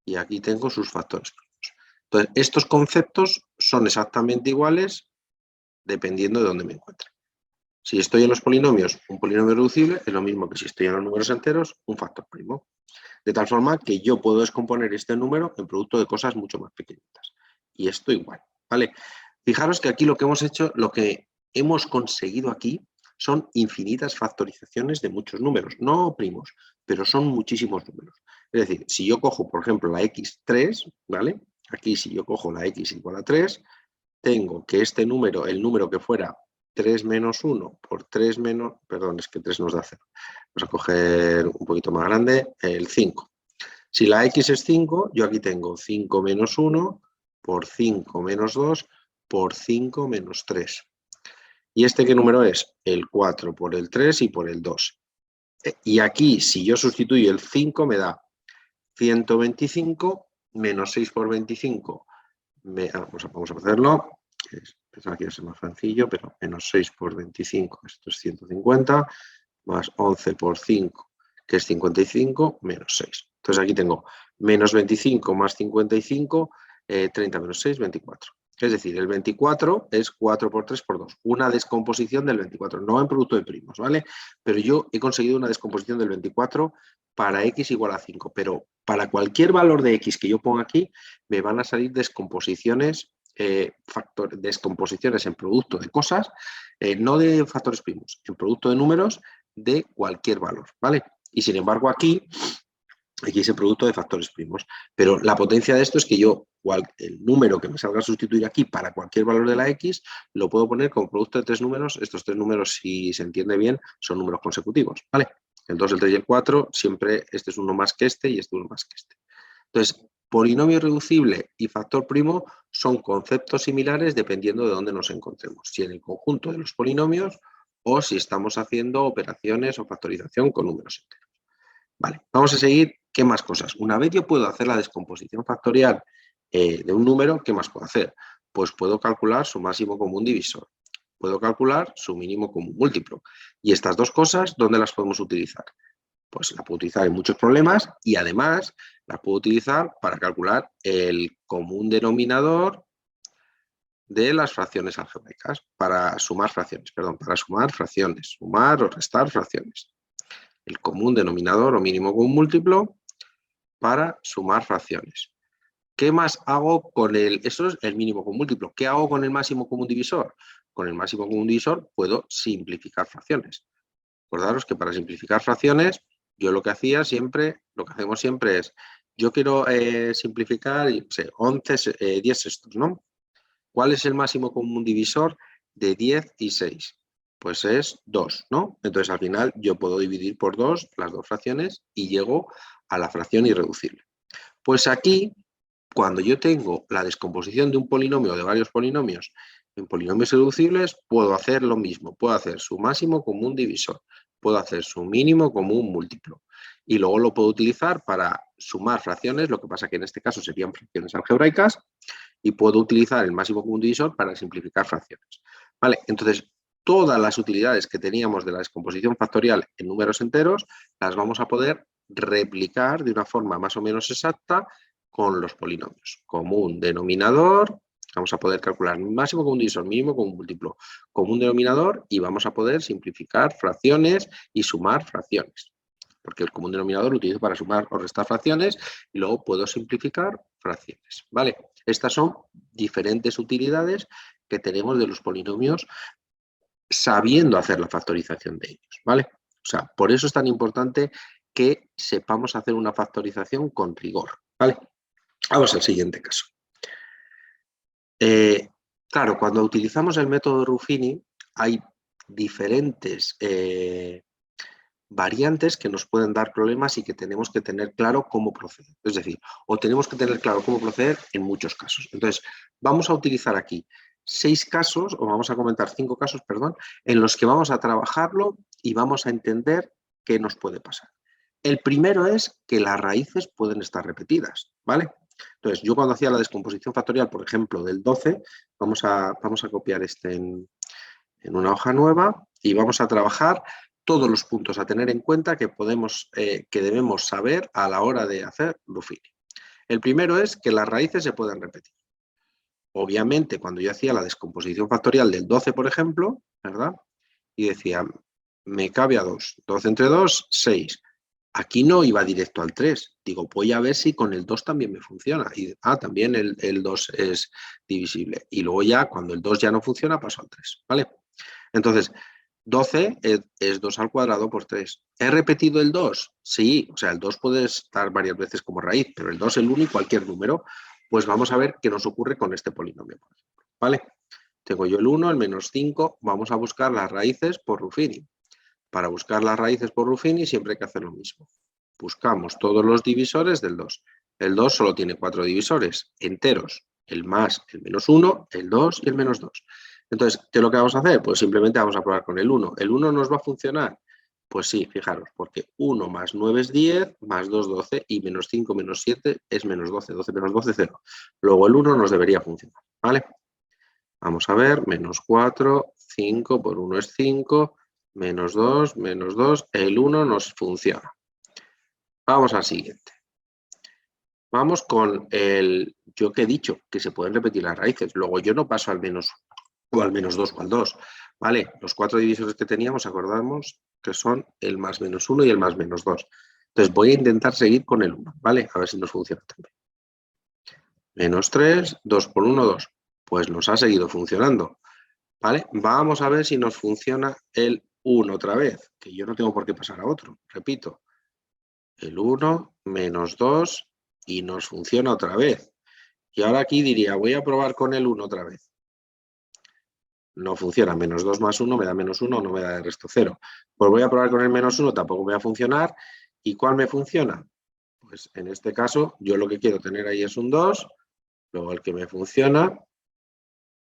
y aquí tengo sus factores primos. Entonces estos conceptos son exactamente iguales dependiendo de dónde me encuentre. Si estoy en los polinomios, un polinomio irreducible es lo mismo que si estoy en los números enteros, un factor primo. De tal forma que yo puedo descomponer este número en producto de cosas mucho más pequeñitas. Y esto igual, ¿vale? Fijaros que aquí lo que hemos hecho, lo que hemos conseguido aquí, son infinitas factorizaciones de muchos números, no primos, pero son muchísimos números. Es decir, si yo cojo, por ejemplo, la x3, ¿vale? Aquí si yo cojo la x igual a 3, tengo que este número, el número que fuera 3 menos 1 por 3 menos, perdón, es que 3 nos da 0. Vamos a coger un poquito más grande, el 5. Si la x es 5, yo aquí tengo 5 menos 1 por 5 menos 2 por 5 menos 3. ¿Y este qué número es? El 4 por el 3 y por el 2. Y aquí, si yo sustituyo el 5, me da 125 menos 6 por 25. Vamos a hacerlo. Pensaba que iba a ser más sencillo, pero menos 6 por 25, esto es 150, más 11 por 5, que es 55, menos 6. Entonces aquí tengo menos 25 más 55, 30 menos 6, 24. Es decir, el 24 es 4 por 3 por 2. Una descomposición del 24, no en producto de primos, ¿vale? Pero yo he conseguido una descomposición del 24 para x igual a 5. Pero para cualquier valor de x que yo ponga aquí, me van a salir descomposiciones, descomposiciones en producto de cosas, no de factores primos, en producto de números de cualquier valor, ¿vale? Y sin embargo aquí es el producto de factores primos. Pero la potencia de esto es que yo, el número que me salga a sustituir aquí para cualquier valor de la x, lo puedo poner como producto de tres números. Estos tres números, si se entiende bien, son números consecutivos, ¿vale? El 2, el 3 y el 4, siempre este es uno más que este y este uno más que este. Entonces, polinomio irreducible y factor primo son conceptos similares dependiendo de dónde nos encontremos. Si en el conjunto de los polinomios o si estamos haciendo operaciones o factorización con números enteros. Vale, vamos a seguir. ¿Qué más cosas? Una vez yo puedo hacer la descomposición factorial de un número, ¿qué más puedo hacer? Pues puedo calcular su máximo común divisor. Puedo calcular su mínimo común múltiplo. Y estas dos cosas, ¿dónde las podemos utilizar? Pues la puedo utilizar en muchos problemas y además las puedo utilizar para calcular el común denominador de las fracciones algebraicas, para sumar fracciones, sumar o restar fracciones. El común denominador o mínimo común múltiplo para sumar fracciones. ¿Qué más hago con el...? Eso es el mínimo común múltiplo. ¿Qué hago con el máximo común divisor? Con el máximo común divisor puedo simplificar fracciones. Acordaros que para simplificar fracciones, yo lo que hacemos siempre es, yo quiero simplificar, 10 sextos, ¿no? ¿Cuál es el máximo común divisor de 10 y 6? Pues es 2, ¿no? Entonces, al final, yo puedo dividir por 2 las dos fracciones y llego a la fracción irreducible. Pues aquí, cuando yo tengo la descomposición de un polinomio o de varios polinomios en polinomios irreducibles, puedo hacer lo mismo. Puedo hacer su máximo común divisor, puedo hacer su mínimo común múltiplo. Y luego lo puedo utilizar para sumar fracciones, lo que pasa que en este caso serían fracciones algebraicas, y puedo utilizar el máximo común divisor para simplificar fracciones. ¿Vale? Entonces, todas las utilidades que teníamos de la descomposición factorial en números enteros las vamos a poder replicar de una forma más o menos exacta con los polinomios. Común denominador, vamos a poder calcular máximo común divisor, mínimo común múltiplo, común denominador, y vamos a poder simplificar fracciones y sumar fracciones. Porque el común denominador lo utilizo para sumar o restar fracciones y luego puedo simplificar fracciones, ¿vale? Estas son diferentes utilidades que tenemos de los polinomios sabiendo hacer la factorización de ellos, ¿vale? O sea, por eso es tan importante que sepamos hacer una factorización con rigor, ¿vale? Vamos al siguiente caso. Claro, cuando utilizamos el método Ruffini hay diferentes variantes que nos pueden dar problemas y que tenemos que tener claro cómo proceder. Es decir, o tenemos que tener claro cómo proceder en muchos casos. Entonces, vamos a utilizar aquí 6 casos, o vamos a comentar 5 casos, perdón, en los que vamos a trabajarlo y vamos a entender qué nos puede pasar. El primero es que las raíces pueden estar repetidas, ¿vale? Entonces, yo cuando hacía la descomposición factorial, por ejemplo, del 12, vamos a copiar este en una hoja nueva y vamos a trabajar todos los puntos a tener en cuenta que debemos saber a la hora de hacer Ruffini. El primero es que las raíces se pueden repetir. Obviamente, cuando yo hacía la descomposición factorial del 12, por ejemplo, ¿verdad? Y decía, me cabe a 2. 12 entre 2, 6. Aquí no iba directo al 3. Digo, voy a ver si con el 2 también me funciona. Y también el 2 es divisible. Y luego ya, cuando el 2 ya no funciona, paso al 3, ¿vale? Entonces, 12 es 2 al cuadrado por 3. ¿He repetido el 2? Sí, o sea, el 2 puede estar varias veces como raíz, pero el 2 el 1 y cualquier número. Pues vamos a ver qué nos ocurre con este polinomio, por ejemplo, ¿vale? Tengo yo el 1, el menos 5, vamos a buscar las raíces por Ruffini. Para buscar las raíces por Ruffini siempre hay que hacer lo mismo. Buscamos todos los divisores del 2. El 2 solo tiene 4 divisores enteros, el más, el menos 1, el 2 y el menos 2. Entonces, ¿qué es lo que vamos a hacer? Pues simplemente vamos a probar con el 1. ¿El 1 nos va a funcionar? Pues sí, fijaros, porque 1 más 9 es 10, más 2, 12, y menos 5 menos 7 es menos 12. 12 menos 12, 0. Luego el 1 nos debería funcionar, ¿vale? Vamos a ver, menos 4, 5 por 1 es 5, menos 2, el 1 nos funciona. Vamos al siguiente. Vamos con el, yo que he dicho, que se pueden repetir las raíces. Luego yo no paso al menos 1 o al menos 2 o al 2. ¿Vale? Los 4 divisores que teníamos, acordamos que son el más menos 1 y el más menos 2. Entonces voy a intentar seguir con el 1, ¿vale? A ver si nos funciona también. Menos 3, 2 por 1, 2. Pues nos ha seguido funcionando, ¿vale? Vamos a ver si nos funciona el 1 otra vez, que yo no tengo por qué pasar a otro. Repito, el 1 menos 2 y nos funciona otra vez. Y ahora aquí diría, voy a probar con el 1 otra vez. No funciona, menos 2 más 1 me da menos 1, no me da el resto 0. Pues voy a probar con el menos 1, tampoco me va a funcionar. ¿Y cuál me funciona? Pues en este caso, yo lo que quiero tener ahí es un 2, luego el que me funciona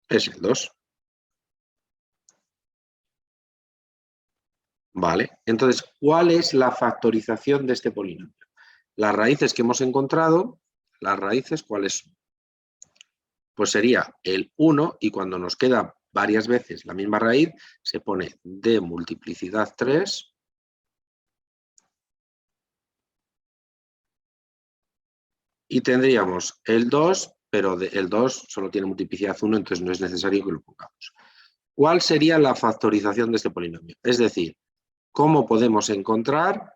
es el 2. Vale, entonces, ¿cuál es la factorización de este polinomio? Las raíces que hemos encontrado, las raíces, ¿cuáles son? Pues sería el 1 y cuando nos queda varias veces la misma raíz, se pone de multiplicidad 3 y tendríamos el 2, pero el 2 solo tiene multiplicidad 1, entonces no es necesario que lo pongamos. ¿Cuál sería la factorización de este polinomio? Es decir, ¿cómo podemos encontrar,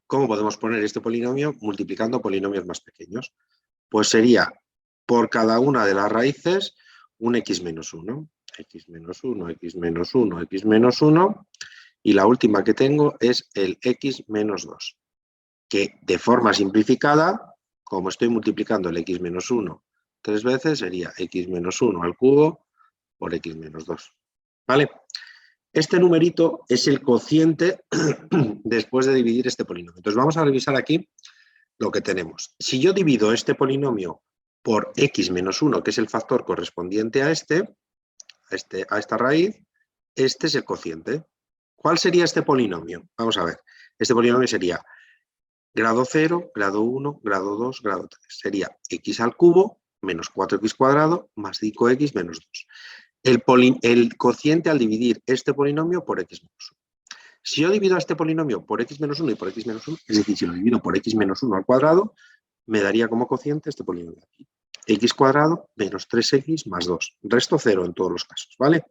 cómo podemos poner este polinomio multiplicando polinomios más pequeños? Pues sería por cada una de las raíces un x menos 1, x menos 1, x menos 1, x menos 1, y la última que tengo es el x menos 2, que de forma simplificada, como estoy multiplicando el x menos 1 3 veces, sería x menos 1 al cubo por x menos 2. ¿Vale? Este numerito es el cociente después de dividir este polinomio. Entonces vamos a revisar aquí lo que tenemos. Si yo divido este polinomio por x menos 1, que es el factor correspondiente a esta raíz, este es el cociente. ¿Cuál sería este polinomio? Vamos a ver. Este polinomio sería grado 0, grado 1, grado 2, grado 3. Sería x al cubo menos 4x cuadrado más 5x menos 2. El cociente al dividir este polinomio por x menos 1. Si yo divido a este polinomio por x menos 1 y por x menos 1, es decir, si lo divido por x menos 1 al cuadrado, me daría como cociente este polinomio aquí. X cuadrado menos 3x más 2. Resto 0 en todos los casos, ¿vale?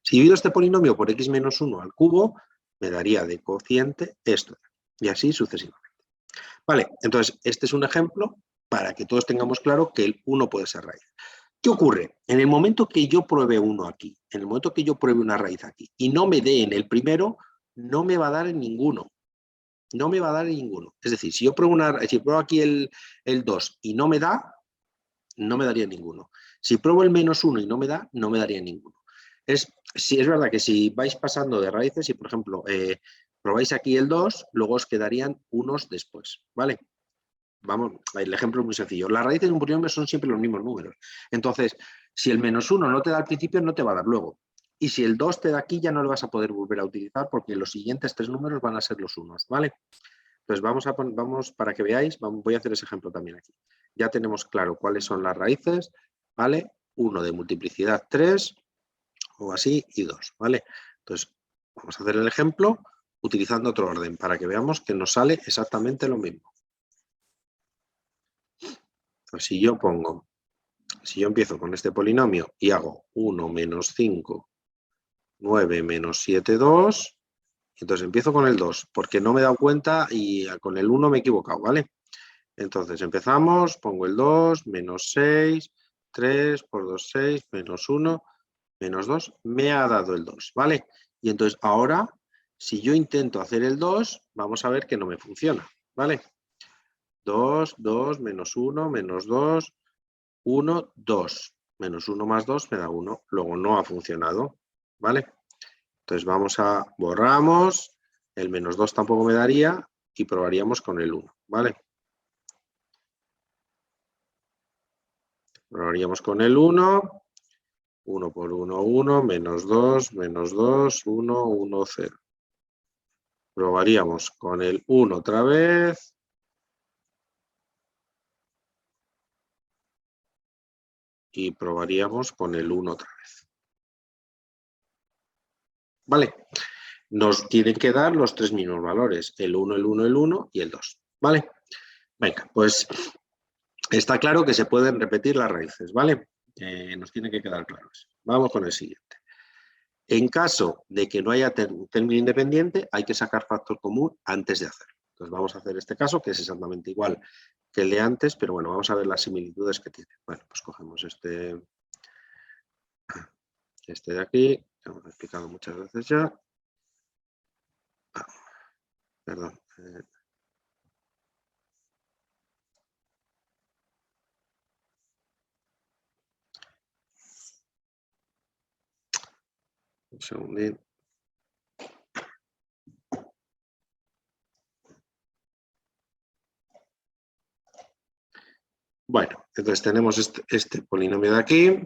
Si divido este polinomio por x menos 1 al cubo, me daría de cociente esto. Y así sucesivamente. Vale, entonces este es un ejemplo para que todos tengamos claro que el 1 puede ser raíz. ¿Qué ocurre? En el momento que yo pruebe 1 aquí, en el momento que yo pruebe una raíz aquí y no me dé en el primero, no me va a dar en ninguno. No me va a dar en ninguno. Es decir, si yo pruebo, si pruebo aquí el 2 y no me da, no me daría ninguno. Si pruebo el menos 1 y no me da, no me daría ninguno. Es verdad que si vais pasando de raíces, si por ejemplo probáis aquí el 2, luego os quedarían unos después, ¿vale? Vamos, el ejemplo es muy sencillo. Las raíces de un polinomio son siempre los mismos números. Entonces, si el menos 1 no te da al principio, no te va a dar luego. Y si el 2 te da aquí, ya no lo vas a poder volver a utilizar porque los siguientes 3 números van a ser los unos, ¿vale? Entonces, vamos para que veáis, voy a hacer ese ejemplo también aquí. Ya tenemos claro cuáles son las raíces, ¿vale? 1 de multiplicidad 3, o así, y 2, ¿vale? Entonces, vamos a hacer el ejemplo utilizando otro orden para que veamos que nos sale exactamente lo mismo. Pues si yo empiezo con este polinomio y hago 1 menos 5, 9 menos 7, 2, entonces empiezo con el 2, porque no me he dado cuenta y con el 1 me he equivocado, ¿vale? Entonces empezamos, pongo el 2, menos 6, 3 por 2, 6, menos 1, menos 2 me ha dado el 2, ¿vale? Y entonces ahora, si yo intento hacer el 2, vamos a ver que no me funciona, ¿vale? 2, 2, menos 1, menos 2, 1, 2. Menos 1 más 2 me da 1. Luego no ha funcionado, ¿vale? Entonces borramos, el menos 2 tampoco me daría y probaríamos con el 1, ¿vale? Probaríamos con el 1, 1 por 1, 1, menos 2, 1, 1, 0. Probaríamos con el 1 otra vez. Y probaríamos con el 1 otra vez. ¿Vale? Nos tienen que dar los tres mismos valores, el 1, el 1, el 1 y el 2. ¿Vale? Venga, pues está claro que se pueden repetir las raíces, ¿vale? Nos tiene que quedar claro eso. Vamos con el siguiente. En caso de que no haya término independiente, hay que sacar factor común antes de hacerlo. Entonces vamos a hacer este caso, que es exactamente igual que el de antes, pero bueno, vamos a ver las similitudes que tiene. Bueno, pues cogemos este de aquí, que hemos explicado muchas veces ya. Perdón. Un segundín. Bueno, entonces tenemos este polinomio de aquí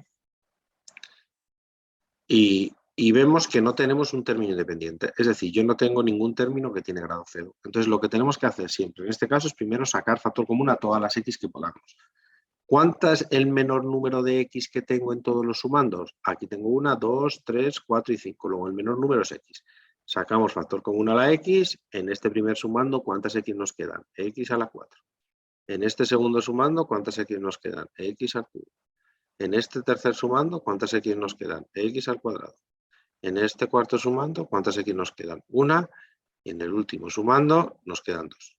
y vemos que no tenemos un término independiente. Es decir, yo no tengo ningún término que tiene grado 0. Entonces lo que tenemos que hacer siempre en este caso es primero sacar factor común a todas las x que podamos. ¿Cuánto es el menor número de x que tengo en todos los sumandos? Aquí tengo 1, 2, 3, 4 y 5. Luego el menor número es x. Sacamos factor común a la x. En este primer sumando, ¿cuántas x nos quedan? X a la 4. En este segundo sumando, ¿cuántas x nos quedan? X al cubo. En este tercer sumando, ¿cuántas x nos quedan? X al cuadrado. En este cuarto sumando, ¿cuántas x nos quedan? 1. Y en el último sumando, nos quedan 2.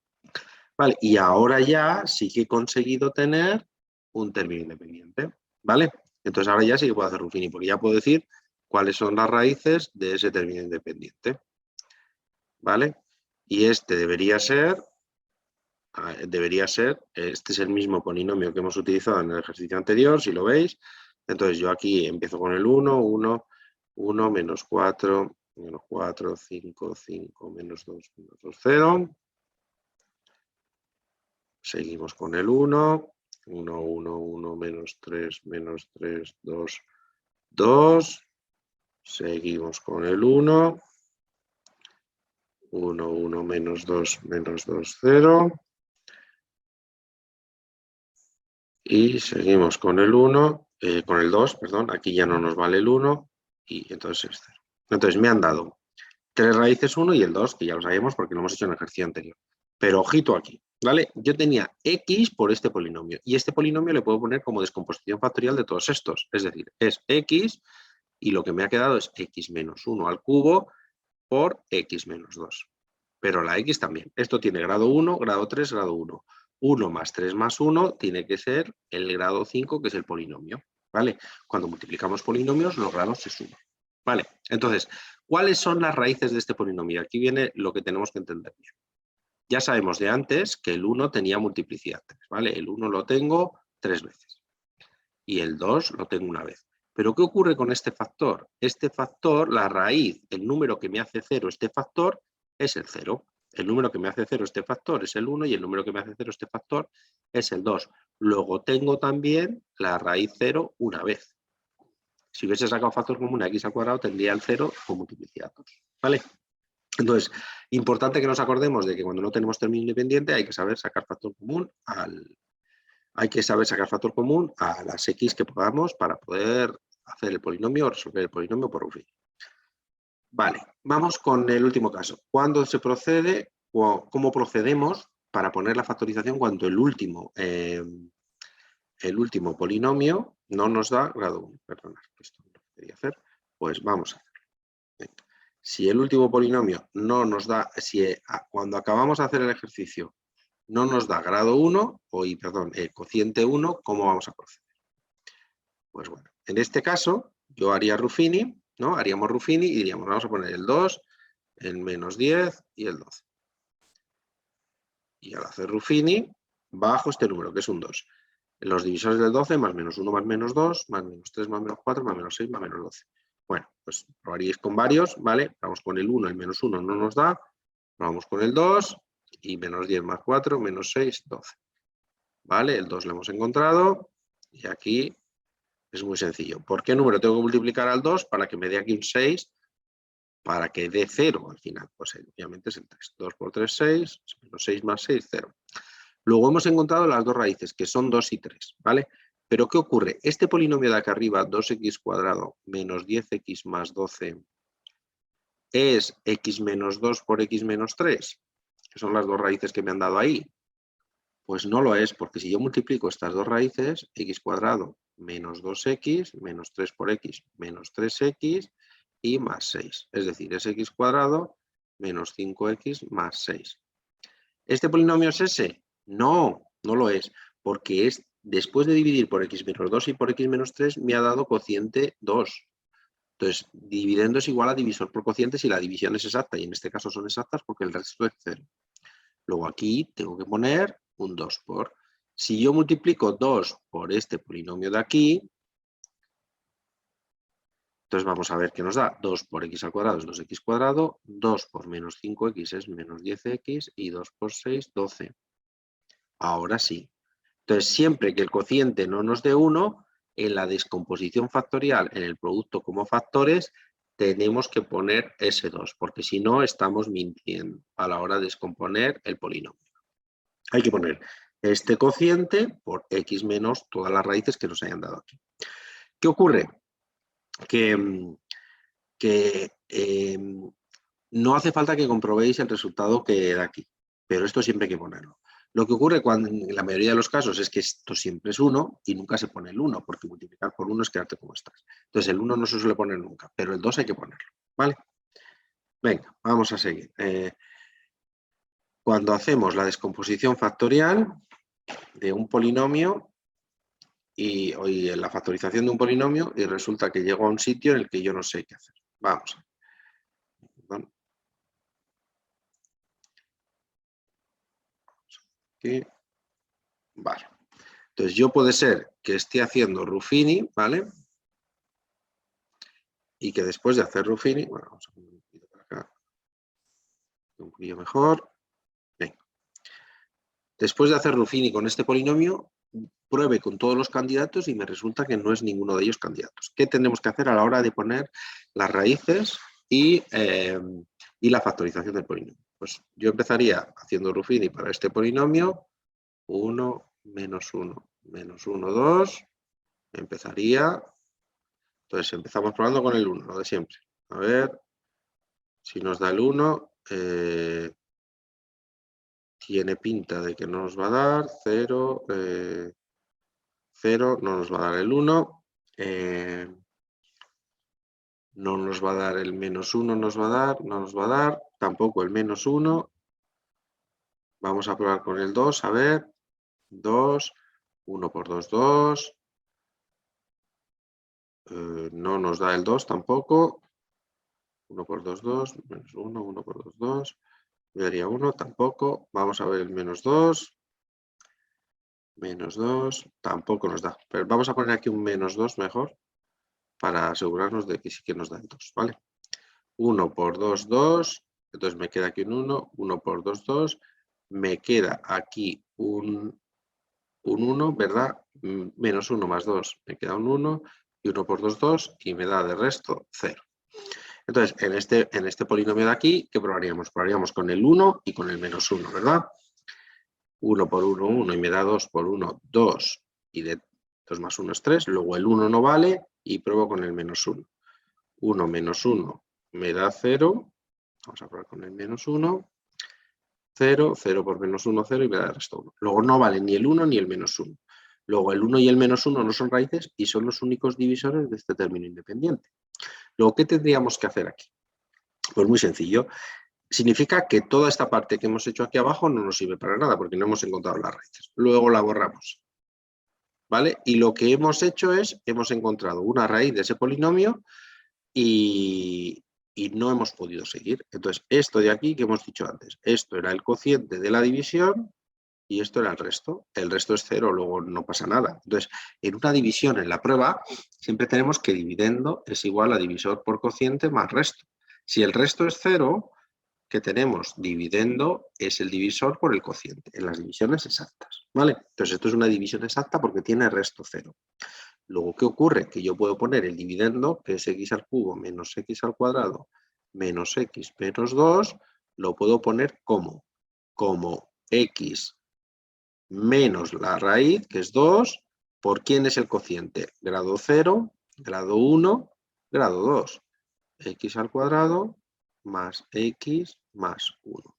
Vale, y ahora ya sí que he conseguido tener un término independiente. ¿Vale? Entonces ahora ya sí que puedo hacer un fini, porque ya puedo decir cuáles son las raíces de ese término independiente. ¿Vale? Y este debería ser, este es el mismo polinomio que hemos utilizado en el ejercicio anterior, si lo veis. Entonces yo aquí empiezo con el 1, 1, 1, menos 4, 5, 5, menos 2, 0. Seguimos con el 1, 1, 1, 1, menos 3, 2, 2. Seguimos con el 1, 1, 1, menos 2, 0. Y seguimos con el 1, con el 2, perdón, aquí ya no nos vale el 1 y entonces es 0. Entonces me han dado 3 raíces 1 y el 2, que ya lo sabemos porque lo hemos hecho en el ejercicio anterior. Pero ojito aquí, ¿vale? Yo tenía x por este polinomio y este polinomio le puedo poner como descomposición factorial de todos estos. Es decir, es x y lo que me ha quedado es x menos 1 al cubo por x menos 2. Pero la x también. Esto tiene grado 1, grado 3, grado 1. 1 más 3 más 1 tiene que ser el grado 5, que es el polinomio. ¿Vale? Cuando multiplicamos polinomios, los grados se suman. ¿Vale? Entonces, ¿cuáles son las raíces de este polinomio? Aquí viene lo que tenemos que entender bien. Ya sabemos de antes que el 1 tenía multiplicidad 3, ¿vale? El 1 lo tengo 3 veces y el 2 lo tengo una vez. Pero ¿qué ocurre con este factor? Este factor, la raíz, el número que me hace 0 este factor, es el 0. El número que me hace 0 este factor es el 1 y el número que me hace 0 este factor es el 2. Luego tengo también la raíz 0 una vez. Si hubiese sacado factor común a x al cuadrado, tendría el 0 con multiplicidad 2. ¿Vale? Entonces, importante que nos acordemos de que cuando no tenemos término independiente hay que saber sacar factor común a las x que podamos para poder hacer el polinomio o resolver el polinomio por un fin. Vale, vamos con el último caso. ¿Cuándo se procede o cómo procedemos para poner la factorización cuando el último polinomio no nos da grado 1? Perdonad, esto no lo quería hacer. Pues vamos a hacerlo. Si el último polinomio no nos da, cuando acabamos de hacer el ejercicio no nos da grado 1, cociente 1, ¿cómo vamos a proceder? Pues bueno, en este caso yo haría Ruffini, ¿no? Haríamos Ruffini y diríamos, vamos a poner el 2, el menos 10 y el 12. Y al hacer Ruffini, bajo este número, que es un 2. Los divisores del 12, más menos 1 más menos 2, más menos 3 más menos 4, más menos 6 más menos 12. Bueno, pues probaríais con varios, ¿vale? Vamos con el 1, el menos 1 no nos da. Vamos con el 2 y menos 10 más 4, menos 6, 12. ¿Vale? El 2 lo hemos encontrado y aquí es muy sencillo. ¿Por qué número tengo que multiplicar al 2? Para que me dé aquí un 6, para que dé 0 al final. Pues obviamente es el 3. 2 por 3, 6, menos 6 más 6, 0. Luego hemos encontrado las dos raíces, que son 2 y 3, ¿vale? Pero ¿qué ocurre? Este polinomio de acá arriba, 2x cuadrado menos 10x más 12, ¿es x menos 2 por x menos 3? Que son las dos raíces que me han dado ahí. Pues no lo es, porque si yo multiplico estas dos raíces, x cuadrado menos 2x, menos 3 por x, menos 3x y más 6. Es decir, es x cuadrado menos 5x más 6. ¿Este polinomio es ese? No, no lo es, porque es después de dividir por x menos 2 y por x menos 3 me ha dado cociente 2. Entonces, dividendo es igual a divisor por cociente si la división es exacta, y en este caso son exactas porque el resto es 0. Luego aquí tengo que poner un 2 por... Si yo multiplico 2 por este polinomio de aquí, entonces vamos a ver qué nos da. 2 por x al cuadrado es 2x cuadrado, 2 por menos 5x es menos 10x y 2 por 6, 12. Ahora sí. Entonces, siempre que el cociente no nos dé 1, en la descomposición factorial, en el producto como factores, tenemos que poner ese 2, porque si no estamos mintiendo a la hora de descomponer el polinomio. Hay que poner este cociente por x menos todas las raíces que nos hayan dado aquí. ¿Qué ocurre? Que no hace falta que comprobéis el resultado que da aquí, pero esto siempre hay que ponerlo. Lo que ocurre en la mayoría de los casos es que esto siempre es 1 y nunca se pone el 1, porque multiplicar por 1 es quedarte como estás. Entonces el 1 no se suele poner nunca, pero el 2 hay que ponerlo, ¿vale? Venga, vamos a seguir. Cuando hacemos la descomposición factorial de un polinomio y la factorización de un polinomio y resulta que llego a un sitio en el que yo no sé qué hacer. Vamos. Perdón. Aquí. Vale. Entonces yo puede ser que esté haciendo Ruffini, ¿vale? Y que después de hacer Ruffini, bueno, vamos a poner un poquito para acá, un poquillo mejor. Venga. Después de hacer Ruffini con este polinomio, pruebe con todos los candidatos y me resulta que no es ninguno de ellos candidatos. ¿Qué tenemos que hacer a la hora de poner las raíces y la factorización del polinomio? Pues yo empezaría haciendo Ruffini para este polinomio, 1, menos 1, menos 1, 2, empezaría, entonces empezamos probando con el 1, lo de siempre. A ver si nos da el 1, tiene pinta de que no nos va a dar, 0, 0, no nos va a dar el 1, no nos va a dar el menos 1, no nos va a dar, tampoco el menos 1. Vamos a probar con el 2, a ver, 2, 1 por 2, 2. No nos da el 2 tampoco. 1 por 2, 2, menos 1, 1 por 2, 2. Me daría 1, tampoco. Vamos a ver el menos 2. Menos 2, tampoco nos da. Pero vamos a poner aquí un menos 2 mejor, para asegurarnos de que sí que nos da el 2, ¿vale? 1 por 2, 2. Entonces me queda aquí un 1. 1 por 2, 2. Me queda aquí un 1, ¿verdad? Menos 1 más 2, me queda un 1. Y 1 por 2, 2. Y me da de resto 0. Entonces, en este polinomio de aquí, ¿qué probaríamos? Probaríamos con el 1 y con el menos 1, ¿verdad? 1 por 1, 1 y me da 2 por 1, 2 y de 2 más 1 es 3. Luego el 1 no vale y pruebo con el menos 1. 1 menos 1 me da 0. Vamos a probar con el menos 1. 0, 0 por menos 1, 0 y me da el resto 1. Luego no vale ni el 1 ni el menos 1. Luego el 1 y el menos 1 no son raíces y son los únicos divisores de este término independiente. Luego, ¿qué tendríamos que hacer aquí? Pues muy sencillo. Significa que toda esta parte que hemos hecho aquí abajo no nos sirve para nada porque no hemos encontrado las raíces. Luego la borramos. ¿vale? Y lo que hemos hecho es, hemos encontrado una raíz de ese polinomio y no hemos podido seguir. Entonces, esto de aquí que hemos dicho antes, esto era el cociente de la división y esto era el resto. El resto es 0, luego no pasa nada. Entonces, en una división en la prueba, siempre tenemos que dividendo es igual a divisor por cociente más resto. Si el resto es 0, que tenemos dividendo es el divisor por el cociente, en las divisiones exactas, ¿vale? Entonces, esto es una división exacta porque tiene resto 0. Luego, ¿qué ocurre? Que yo puedo poner el dividendo, que es x al cubo menos x al cuadrado menos x menos 2, lo puedo poner como x menos la raíz, que es 2, ¿por quién es el cociente? Grado 0, grado 1, grado 2. X al cuadrado más x más 1.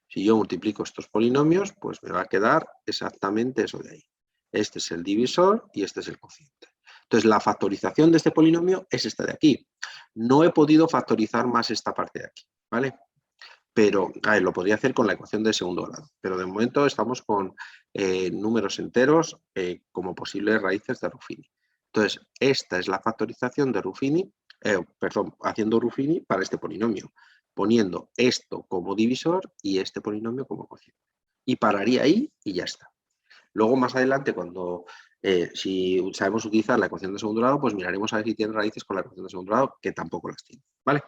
Si yo multiplico estos polinomios, pues me va a quedar exactamente eso de ahí. Este es el divisor y este es el cociente. Entonces, la factorización de este polinomio es esta de aquí. No he podido factorizar más esta parte de aquí, ¿vale? Pero lo podría hacer con la ecuación de segundo grado, pero de momento estamos con números enteros como posibles raíces de Ruffini. Entonces, esta es la factorización de Ruffini, haciendo Ruffini para este polinomio, poniendo esto como divisor y este polinomio como cociente. Y pararía ahí y ya está. Luego, más adelante, cuando si sabemos utilizar la ecuación de segundo grado, pues miraremos a ver si tiene raíces con la ecuación de segundo grado, que tampoco las tiene, ¿vale?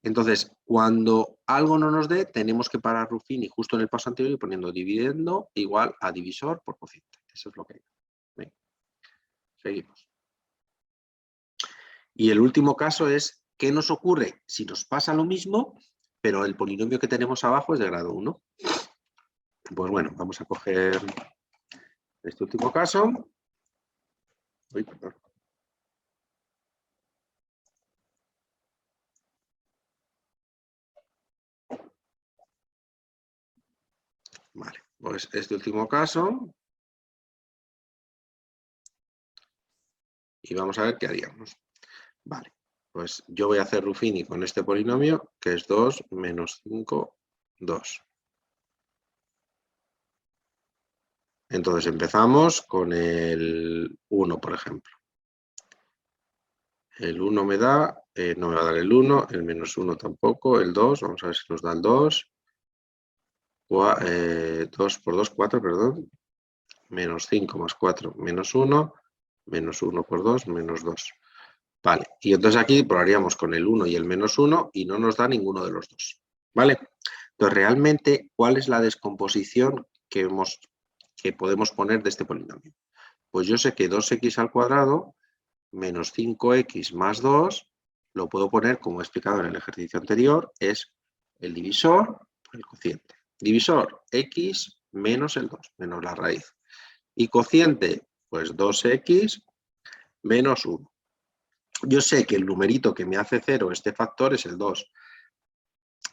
Entonces, cuando algo no nos dé, tenemos que parar Ruffini justo en el paso anterior y poniendo dividendo igual a divisor por cociente. Eso es lo que hay. Venga, seguimos. Y el último caso es, ¿qué nos ocurre si nos pasa lo mismo, pero el polinomio que tenemos abajo es de grado 1? Pues bueno, vamos a coger este último caso. Uy, perdón. Vale, pues este último caso. Y vamos a ver qué haríamos. Vale, pues yo voy a hacer Ruffini con este polinomio, que es 2 menos 5, 2. Entonces empezamos con el 1, por ejemplo. El 1 me da, no me va a dar el 1, el menos 1 tampoco, el 2, vamos a ver si nos da el 2. 2 por 2, 4, perdón. Menos 5 más 4, menos 1. Menos 1 por 2, menos 2. Vale, y entonces aquí probaríamos con el 1 y el menos 1 y no nos da ninguno de los dos. ¿Vale? Entonces, realmente, ¿cuál es la descomposición que podemos poner de este polinomio? Pues yo sé que 2x al cuadrado menos 5x más 2 lo puedo poner, como he explicado en el ejercicio anterior, es el divisor por el cociente. Divisor, x menos el 2, menos la raíz. Y cociente, pues 2x menos 1. Yo sé que el numerito que me hace 0, este factor, es el 2.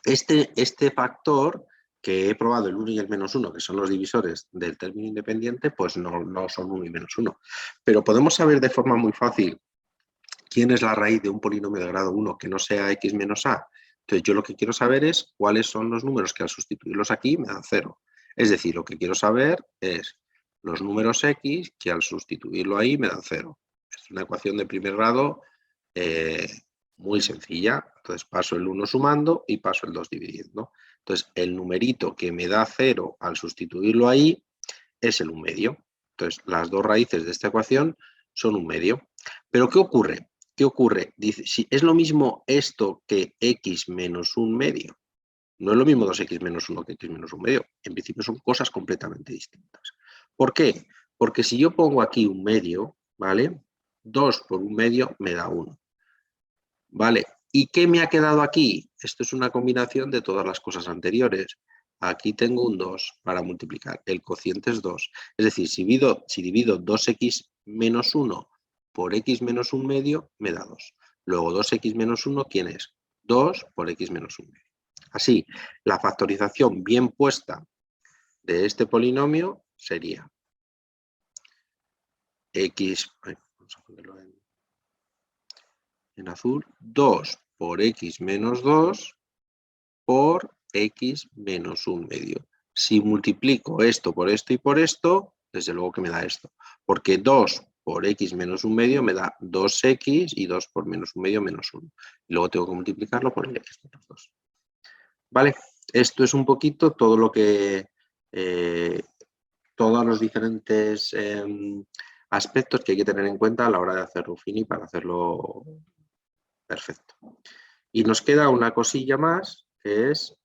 Este factor que he probado, el 1 y el menos 1, que son los divisores del término independiente, pues no son 1 y menos 1. Pero podemos saber de forma muy fácil quién es la raíz de un polinomio de grado 1 que no sea x menos a. Entonces yo lo que quiero saber es cuáles son los números que al sustituirlos aquí me dan 0. Es decir, lo que quiero saber es los números x que al sustituirlo ahí me dan 0. Es una ecuación de primer grado muy sencilla. Entonces paso el 1 sumando y paso el 2 dividiendo. Entonces el numerito que me da 0 al sustituirlo ahí es el 1 medio. Entonces las dos raíces de esta ecuación son 1 medio. ¿Pero qué ocurre? ¿Qué ocurre? Dice, si es lo mismo esto que x menos 1 medio. No es lo mismo 2x menos 1 que x menos 1 medio. En principio son cosas completamente distintas. ¿Por qué? Porque si yo pongo aquí 1 medio, ¿vale? 2 por 1 medio me da 1. ¿Vale? ¿Y qué me ha quedado aquí? Esto es una combinación de todas las cosas anteriores. Aquí tengo un 2 para multiplicar. El cociente es 2. Es decir, si divido 2x menos 1 por x menos 1 medio, me da 2. Luego 2x menos 1, ¿quién es? 2 por x menos 1 medio. Así, la factorización bien puesta de este polinomio sería x, vamos a ponerlo en azul, 2 por x menos 2 por x menos 1 medio. Si multiplico esto por esto y por esto, desde luego que me da esto. Porque 2 por x menos 1/2 me da 2x y 2 por menos 1/2 menos 1. Y luego tengo que multiplicarlo por el x menos 2. ¿Vale? Esto es un poquito todo lo que... todos los diferentes aspectos que hay que tener en cuenta a la hora de hacer Ruffini para hacerlo perfecto. Y nos queda una cosilla más, que es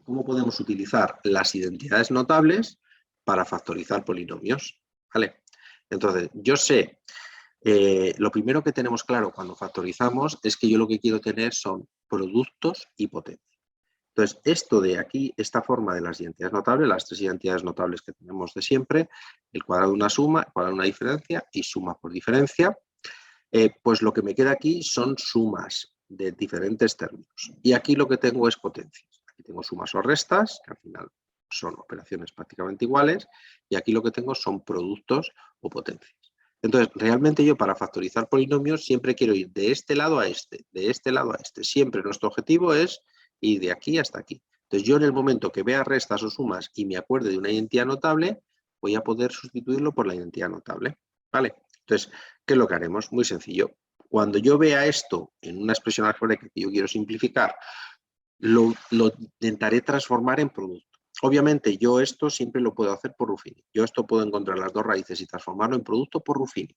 cómo podemos utilizar las identidades notables para factorizar polinomios. ¿Vale? Entonces, yo sé, lo primero que tenemos claro cuando factorizamos es que yo lo que quiero tener son productos y potencias. Entonces, esto de aquí, esta forma de las identidades notables, las tres identidades notables que tenemos de siempre, el cuadrado de una suma, el cuadrado de una diferencia y suma por diferencia, pues lo que me queda aquí son sumas de diferentes términos. Y aquí lo que tengo es potencias. Aquí tengo sumas o restas, que al final son operaciones prácticamente iguales, y aquí lo que tengo son productos o potencias. Entonces, realmente yo para factorizar polinomios siempre quiero ir de este lado a este, de este lado a este. Siempre nuestro objetivo es ir de aquí hasta aquí. Entonces, yo en el momento que vea restas o sumas y me acuerde de una identidad notable, voy a poder sustituirlo por la identidad notable. ¿Vale? Entonces, ¿qué es lo que haremos? Muy sencillo. Cuando yo vea esto en una expresión algebraica que yo quiero simplificar, lo intentaré transformar en producto. Obviamente, yo esto siempre lo puedo hacer por Ruffini. Yo esto puedo encontrar las dos raíces y transformarlo en producto por Ruffini.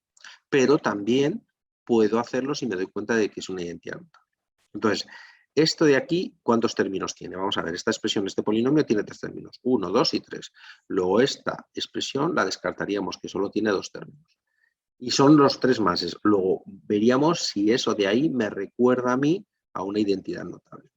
Pero también puedo hacerlo si me doy cuenta de que es una identidad notable. Entonces, esto de aquí, ¿cuántos términos tiene? Vamos a ver, esta expresión, este polinomio tiene 3 términos, 1, 2 y 3. Luego esta expresión la descartaríamos, que solo tiene 2 términos. Y son los 3 máses. Luego veríamos si eso de ahí me recuerda a mí a una identidad notable.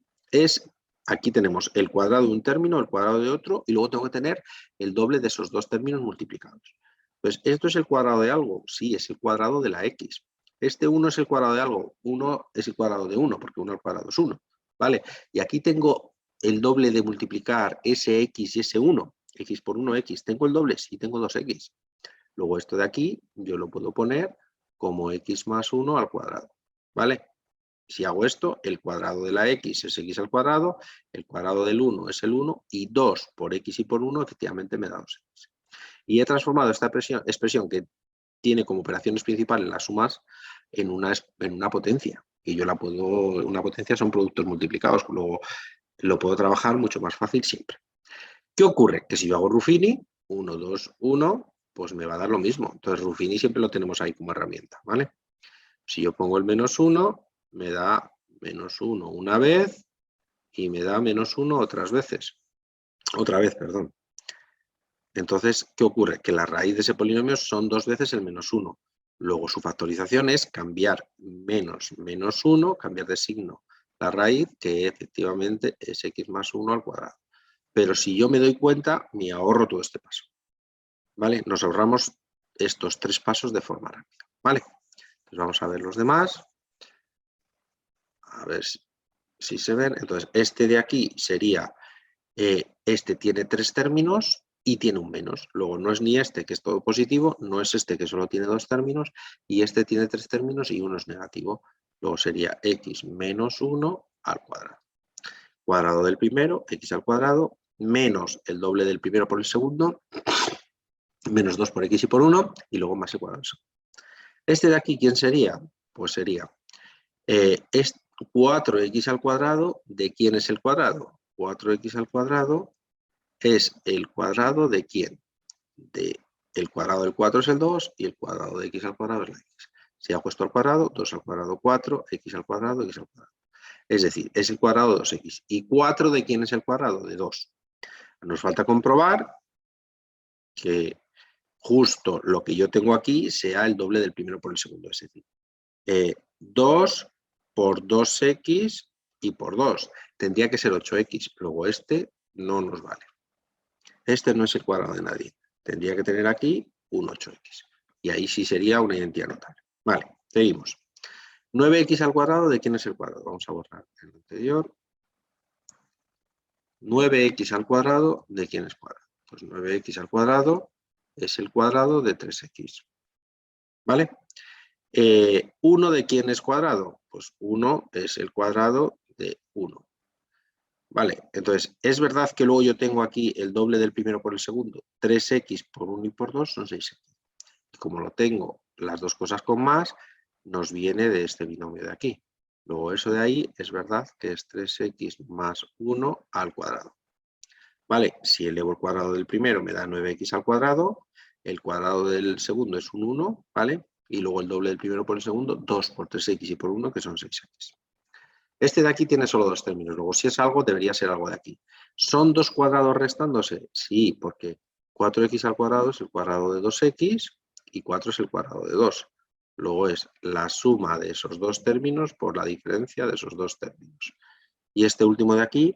Aquí tenemos el cuadrado de un término, el cuadrado de otro, y luego tengo que tener el doble de esos 2 términos multiplicados. Pues, ¿esto es el cuadrado de algo? Sí, es el cuadrado de la x. Este 1 es el cuadrado de algo, 1 es el cuadrado de 1, porque 1 al cuadrado es 1. ¿Vale? Y aquí tengo el doble de multiplicar ese x y ese 1. X por 1, x. ¿Tengo el doble? Sí, tengo 2x. Luego esto de aquí yo lo puedo poner como x más 1 al cuadrado. ¿Vale? Si hago esto, el cuadrado de la x es x al cuadrado, el cuadrado del 1 es el 1 y 2 por x y por 1 efectivamente me da 2x. Y he transformado esta expresión que tiene como operaciones principales las sumas en una potencia. Y yo la puedo, una potencia son productos multiplicados, luego lo puedo trabajar mucho más fácil siempre. ¿Qué ocurre? Que si yo hago Ruffini, 1, 2, 1, pues me va a dar lo mismo. Entonces Ruffini siempre lo tenemos ahí como herramienta, ¿vale? Si yo pongo el menos 1, me da menos 1 una vez y me da menos 1 otras veces. Otra vez, perdón. Entonces, ¿qué ocurre? Que la raíz de ese polinomio son 2 veces el menos 1. Luego su factorización es cambiar menos 1, cambiar de signo la raíz, que efectivamente es x más 1 al cuadrado. Pero si yo me doy cuenta, me ahorro todo este paso. ¿Vale? Nos ahorramos estos 3 pasos de forma rápida. ¿Vale? Entonces vamos a ver los demás. A ver si se ven. Entonces, este de aquí sería, este tiene 3 términos y tiene un menos. Luego no es ni este, que es todo positivo, no es este, que solo tiene 2 términos, y este tiene 3 términos y uno es negativo. Luego sería x menos 1 al cuadrado. Cuadrado del primero, x al cuadrado, menos el doble del primero por el segundo, menos 2 por x y por 1, y luego más el cuadrado. Este de aquí, ¿quién sería? Pues sería 4x al cuadrado. ¿De quién es el cuadrado? 4x al cuadrado es el cuadrado de quién. El cuadrado del 4 es el 2 y el cuadrado de x al cuadrado es la x. Si hago esto al cuadrado, 2 al cuadrado 4, x al cuadrado, x al cuadrado. Es decir, es el cuadrado de 2x. ¿Y 4 de quién es el cuadrado? De 2. Nos falta comprobar que justo lo que yo tengo aquí sea el doble del primero por el segundo. Es decir, 2 por 2x y por 2. Tendría que ser 8x. Luego este no nos vale. Este no es el cuadrado de nadie. Tendría que tener aquí un 8x. Y ahí sí sería una identidad notable. Vale, seguimos. 9x al cuadrado, ¿de quién es el cuadrado? Vamos a borrar el anterior. 9x al cuadrado, ¿de quién es cuadrado? Pues 9x al cuadrado es el cuadrado de 3x. ¿Vale? 1 de quién es cuadrado? Pues 1 es el cuadrado de 1. Vale, entonces, es verdad que luego yo tengo aquí el doble del primero por el segundo. 3x por 1 y por 2 son 6x. Y como lo tengo las dos cosas con más, nos viene de este binomio de aquí. Luego eso de ahí es verdad que es 3x más 1 al cuadrado. Vale, si elevo el cuadrado del primero me da 9x al cuadrado, el cuadrado del segundo es un 1, ¿vale? Y luego el doble del primero por el segundo, 2 por 3x y por 1, que son 6x. Este de aquí tiene solo dos términos, luego si es algo, debería ser algo de aquí. ¿Son dos cuadrados restándose? Sí, porque 4x al cuadrado es el cuadrado de 2x y 4 es el cuadrado de 2. Luego es la suma de esos dos términos por la diferencia de esos dos términos. Y este último de aquí,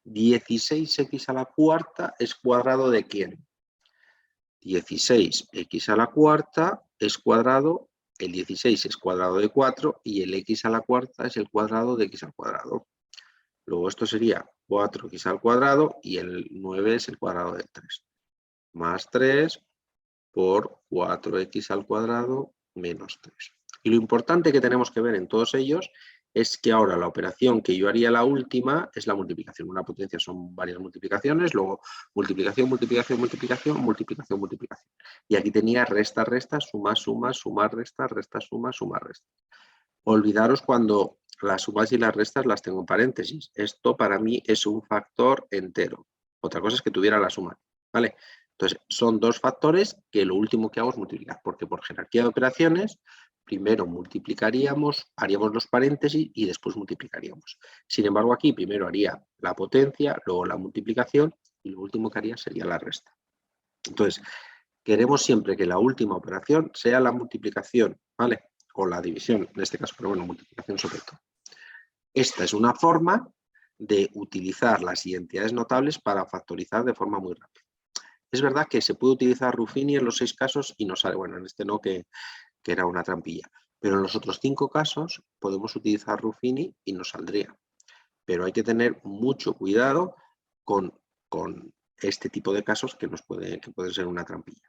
16x a la cuarta es cuadrado de ¿quién? 16x a la cuarta es cuadrado, el 16 es cuadrado de 4 y el x a la cuarta es el cuadrado de x al cuadrado. Luego esto sería 4x al cuadrado y el 9 es el cuadrado del 3. Más 3 por 4x al cuadrado menos 3. Y lo importante que tenemos que ver en todos ellos es que ahora la operación que yo haría la última es la multiplicación. Una potencia son varias multiplicaciones, luego multiplicación, multiplicación, multiplicación, multiplicación, multiplicación. Y aquí tenía resta, resta, suma, suma, sumar, resta, resta, suma, sumar, resta. Olvidaros cuando las sumas y las restas las tengo en paréntesis. Esto para mí es un factor entero. Otra cosa es que tuviera la suma, ¿vale? Entonces, son dos factores que lo último que hago es multiplicar, porque por jerarquía de operaciones, primero multiplicaríamos, haríamos los paréntesis y después multiplicaríamos. Sin embargo, aquí primero haría la potencia, luego la multiplicación y lo último que haría sería la resta. Entonces, queremos siempre que la última operación sea la multiplicación, ¿vale? O la división, en este caso, pero bueno, multiplicación sobre todo. Esta es una forma de utilizar las identidades notables para factorizar de forma muy rápida. Es verdad que se puede utilizar Ruffini en los 6 casos y no sale, bueno, en este no, que era una trampilla, pero en los otros 5 casos podemos utilizar Ruffini y nos saldría. Pero hay que tener mucho cuidado con este tipo de casos que pueden ser una trampilla.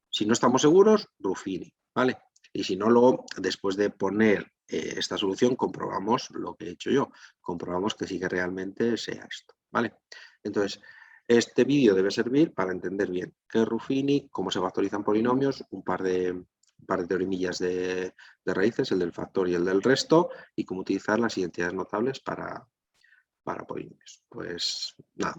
Si no estamos seguros, Ruffini, ¿vale? Y si no, luego, después de poner esta solución, comprobamos lo que he hecho yo. Comprobamos que sí que realmente sea esto, ¿vale? Entonces, este vídeo debe servir para entender bien qué es Ruffini, cómo se factorizan polinomios, un par de teoremillas de raíces, el del factor y el del resto, y cómo utilizar las identidades notables para polinomios. Pues nada.